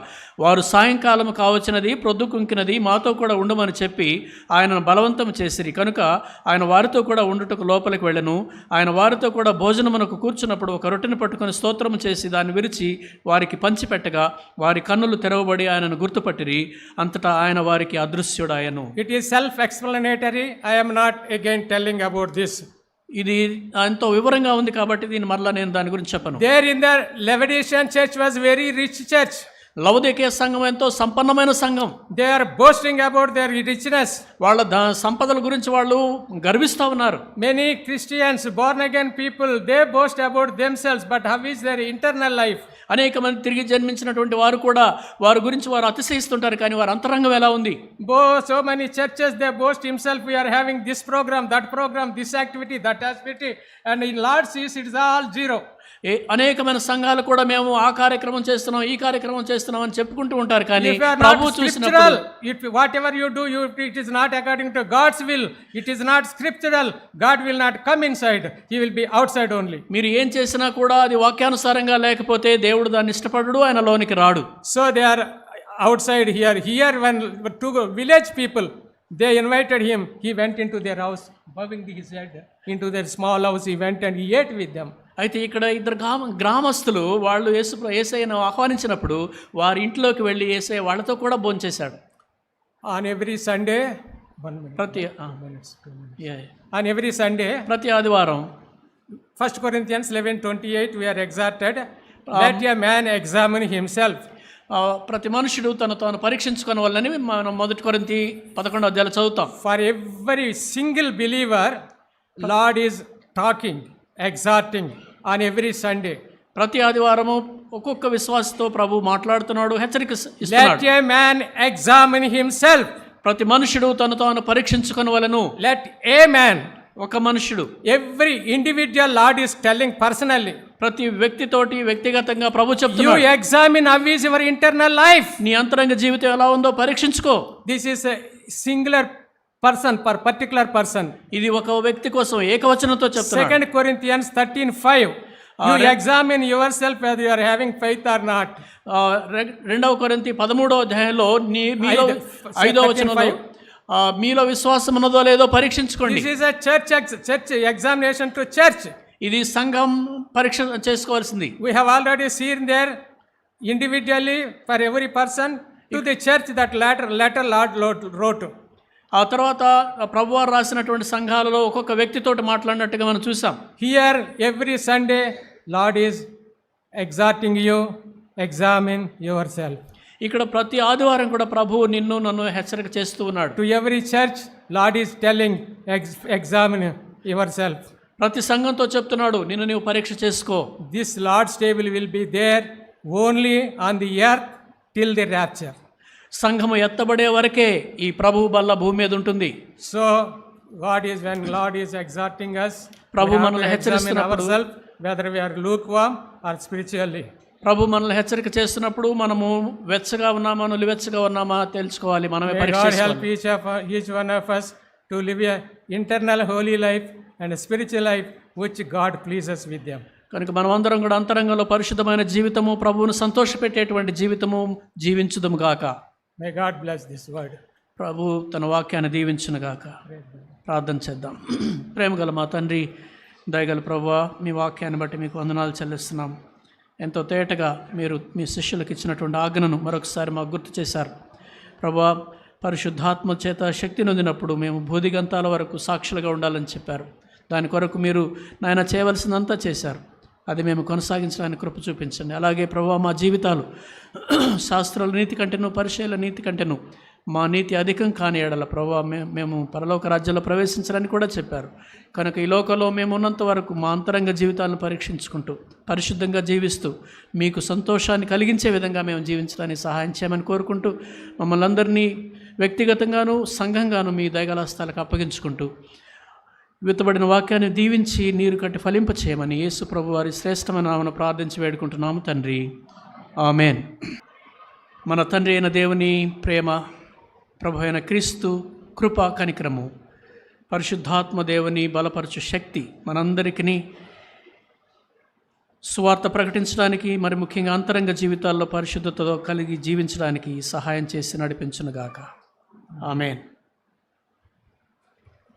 వారు సాయంకాలం కావచ్చినది, ప్రొద్దుకుంకినది, మాతో కూడా ఉండమని చెప్పి ఆయనను బలవంతం చేసిరి. కనుక ఆయన వారితో కూడా ఉండుటకు లోపలికి వెళ్ళను. ఆయన వారితో కూడా భోజనమునకు కూర్చున్నప్పుడు ఒక రొట్టెను పట్టుకొని స్తోత్రం చేసి దాన్ని విరిచి వారికి పంచిపెట్టగా వారి కన్నులు తెరవబడి ఆయనను గుర్తుపట్టిరి. అంతటా ఆయన వారికి అదృశ్యుడాయను. It is self-explanatory. I am not again telling about this. ఇది ఎంతో వివరంగా ఉంది కాబట్టి దీన్ని మరలా నేను దాని గురించి చెప్పను. There in the Laodicean church was very rich church. లవొదికీయ సంఘం ఎంతో సంపన్నమైన సంఘం. They are boasting about their richness. వాళ్ళ సంపదల గురించి వాళ్ళు గర్విస్తూ ఉన్నారు. Many Christians, born again people, they boast about themselves, but how is their internal life? అనేక మంది తిరిగి జన్మించినటువంటి వారు కూడా వారి గురించి వారు అతిశయిస్తుంటారు, కానీ వారి అంతరంగం ఎలా ఉంది? So many churches, they boast himself, we are having this program, this activity, that activity, and in Lord sees it is all zero. అనేకమైన సంఘాలు కూడా మేము ఆ కార్యక్రమం చేస్తున్నాం, ఈ కార్యక్రమం చేస్తున్నాం అని చెప్పుకుంటూ ఉంటారు, కానీ ప్రభువు చూసినప్పుడు whatever you do, it is not according to God's will, it is not scriptural, God will not come inside, he will be outside only. మీరు ఏం చేసినా కూడా అది వాక్యానుసారంగా లేకపోతే దేవుడు దాన్ని ఇష్టపడడు, ఆయన లోనికి రాడు. So they are outside here when two village people, they invited him, he went into their house, bowing his head into their small house, he went and he ate with them. అయితే ఇక్కడ ఇద్దరు గ్రామస్తులు వాళ్ళు యేసయ్యను ఆహ్వానించినప్పుడు వారి ఇంట్లోకి వెళ్ళి యేసయ్య వాళ్ళతో కూడా భోంచేశాడు. On every Sunday, on every Sunday, ప్రతి ఆదివారం 1 Corinthians 11:28 we are exhorted, let a man examine himself. ప్రతి మనుషుడు తాను పరీక్షించుకునే వాళ్ళని మనం 1 కొరింథీ 11వ అధ్యాయంలో చదువుతాం. For every single believer, Lord is talking, exhorting on every Sunday. ప్రతి ఆదివారము ఒక్కొక్క విశ్వాసతో ప్రభు మాట్లాడుతున్నాడు, హెచ్చరిక ఇస్తున్నాడు. Let a man examine himself. ప్రతి మనుషుడు తాను పరీక్షించుకొనవలెను. Let a man, ఒక మనుషుడు. every individual, Lord is telling personally. ప్రతి వ్యక్తితోటి వ్యక్తిగతంగా ప్రభు చెప్తున్నాడు. You examine how is your internal life. నీ అంతరంగ జీవితం ఎలా ఉందో పరీక్షించుకో. This is a singular person, per particular person. ఇది ఒక వ్యక్తి కోసం ఏకవచనంతో చెప్తున్నాడు. 2 Corinthians 13:5 you examine yourself whether you are having faith or not. 2 కొరింథీ 13వ అధ్యాయంలో మీలో 5వ వచనంలో మీలో విశ్వాసం ఉన్నదో లేదో పరీక్షించుకోండి. This is a church examination to church. ఇది సంఘం పరీక్ష చేసుకోవాల్సింది. We have already seen there individually for every person, to the church that letter Lord wrote. ఆ తర్వాత ప్రభువారు రాసినటువంటి సంఘాలలో ఒక్కొక్క వ్యక్తితోటి మాట్లాడినట్టుగా మనం చూసాం. Here every Sunday Lord is exhorting you, examine yourself. ఇక్కడ ప్రతి ఆదివారం కూడా ప్రభువు నన్ను హెచ్చరిక చేస్తూ ఉన్నాడు. To every church Lord is telling, examine yourself. ప్రతి సంఘంతో చెప్తున్నాడు, నీవు పరీక్ష చేసుకో. This Lord's table will be there only on the earth till the rapture. సంఘము ఎత్తబడే వరకే ఈ ప్రభువు బల్ల భూమి మీద ఉంటుంది. So when Lord is exhorting us, ప్రభు మనల్ని హెచ్చరిస్తున్నప్పుడు whether we are lukewarm or spiritually. ప్రభు మనల్ని హెచ్చరిక చేస్తున్నప్పుడు మనము వెచ్చగా ఉన్నామా నిలువెచ్చగా ఉన్నామా తెలుసుకోవాలి. మనమే పరీక్ష చేసుకోవాలి. God help each one of us to live a internal holy life and a spiritual life which God pleases with them. కనుక మనమందరం కూడా అంతరంగంలో పరిశుద్ధమైన జీవితము, ప్రభువును సంతోషపెట్టేటువంటి జీవితము జీవించుదము గాక. May God bless this word. ప్రభు తన వాక్యాన్ని దీవించును గాక. ప్రార్థన చేద్దాం. ప్రేమగల మా తండ్రి, దయగల ప్రభువా, మీ వాక్యాన్ని బట్టి మీకు వందనాలు చెల్లిస్తున్నాం. ఎంతో తేటగా మీరు మీ శిష్యులకు ఇచ్చినటువంటి ఆజ్ఞను మరొకసారి మాకు గుర్తు చేశారు. ప్రభువా, పరిశుద్ధాత్మ చేత శక్తి నొందినప్పుడు మేము భూదిగంతాల వరకు సాక్షులుగా ఉండాలని చెప్పారు. దాని కొరకు మీరు నాయన చేయవలసిందంతా చేశారు. అది మేము కొనసాగించడానికి కృప చూపించండి. అలాగే ప్రభువా, మా జీవితాలు శాస్త్రాల నీతి కంటేను పరిచయాల నీతి కంటేను మా నీతి అధికం కాని ఎడల ప్రభువా మేము పరలోక రాజ్యంలో ప్రవేశించాలని కూడా చెప్పారు. కనుక ఈ లోకంలో మేము ఉన్నంత వరకు మా అంతరంగ జీవితాలను పరీక్షించుకుంటూ పరిశుద్ధంగా జీవిస్తూ మీకు సంతోషాన్ని కలిగించే విధంగా మేము జీవించడానికి సహాయం చేయమని కోరుకుంటూ మమ్మల్ని అందరినీ వ్యక్తిగతంగాను సంఘంగాను మీ దయగల హస్తాలకు అప్పగించుకుంటూ విత్తబడిన వాక్యాన్ని దీవించి నీరు కట్టి ఫలింప చేయమని యేసు ప్రభు వారి శ్రేష్టమైన నామమున ప్రార్థించి వేడుకుంటున్నాము తండ్రి. ఆమేన్. మన తండ్రి అయిన దేవుని ప్రేమ, ప్రభు అయిన క్రీస్తు కృప, కనికరము, పరిశుద్ధాత్మ దేవుని బలపరచు శక్తి మనందరికీ సువార్త ప్రకటించడానికి, మరి ముఖ్యంగా అంతరంగ జీవితాల్లో పరిశుద్ధతతో కలిగి జీవించడానికి సహాయం చేసి నడిపించునుగాక. ఆమేన్.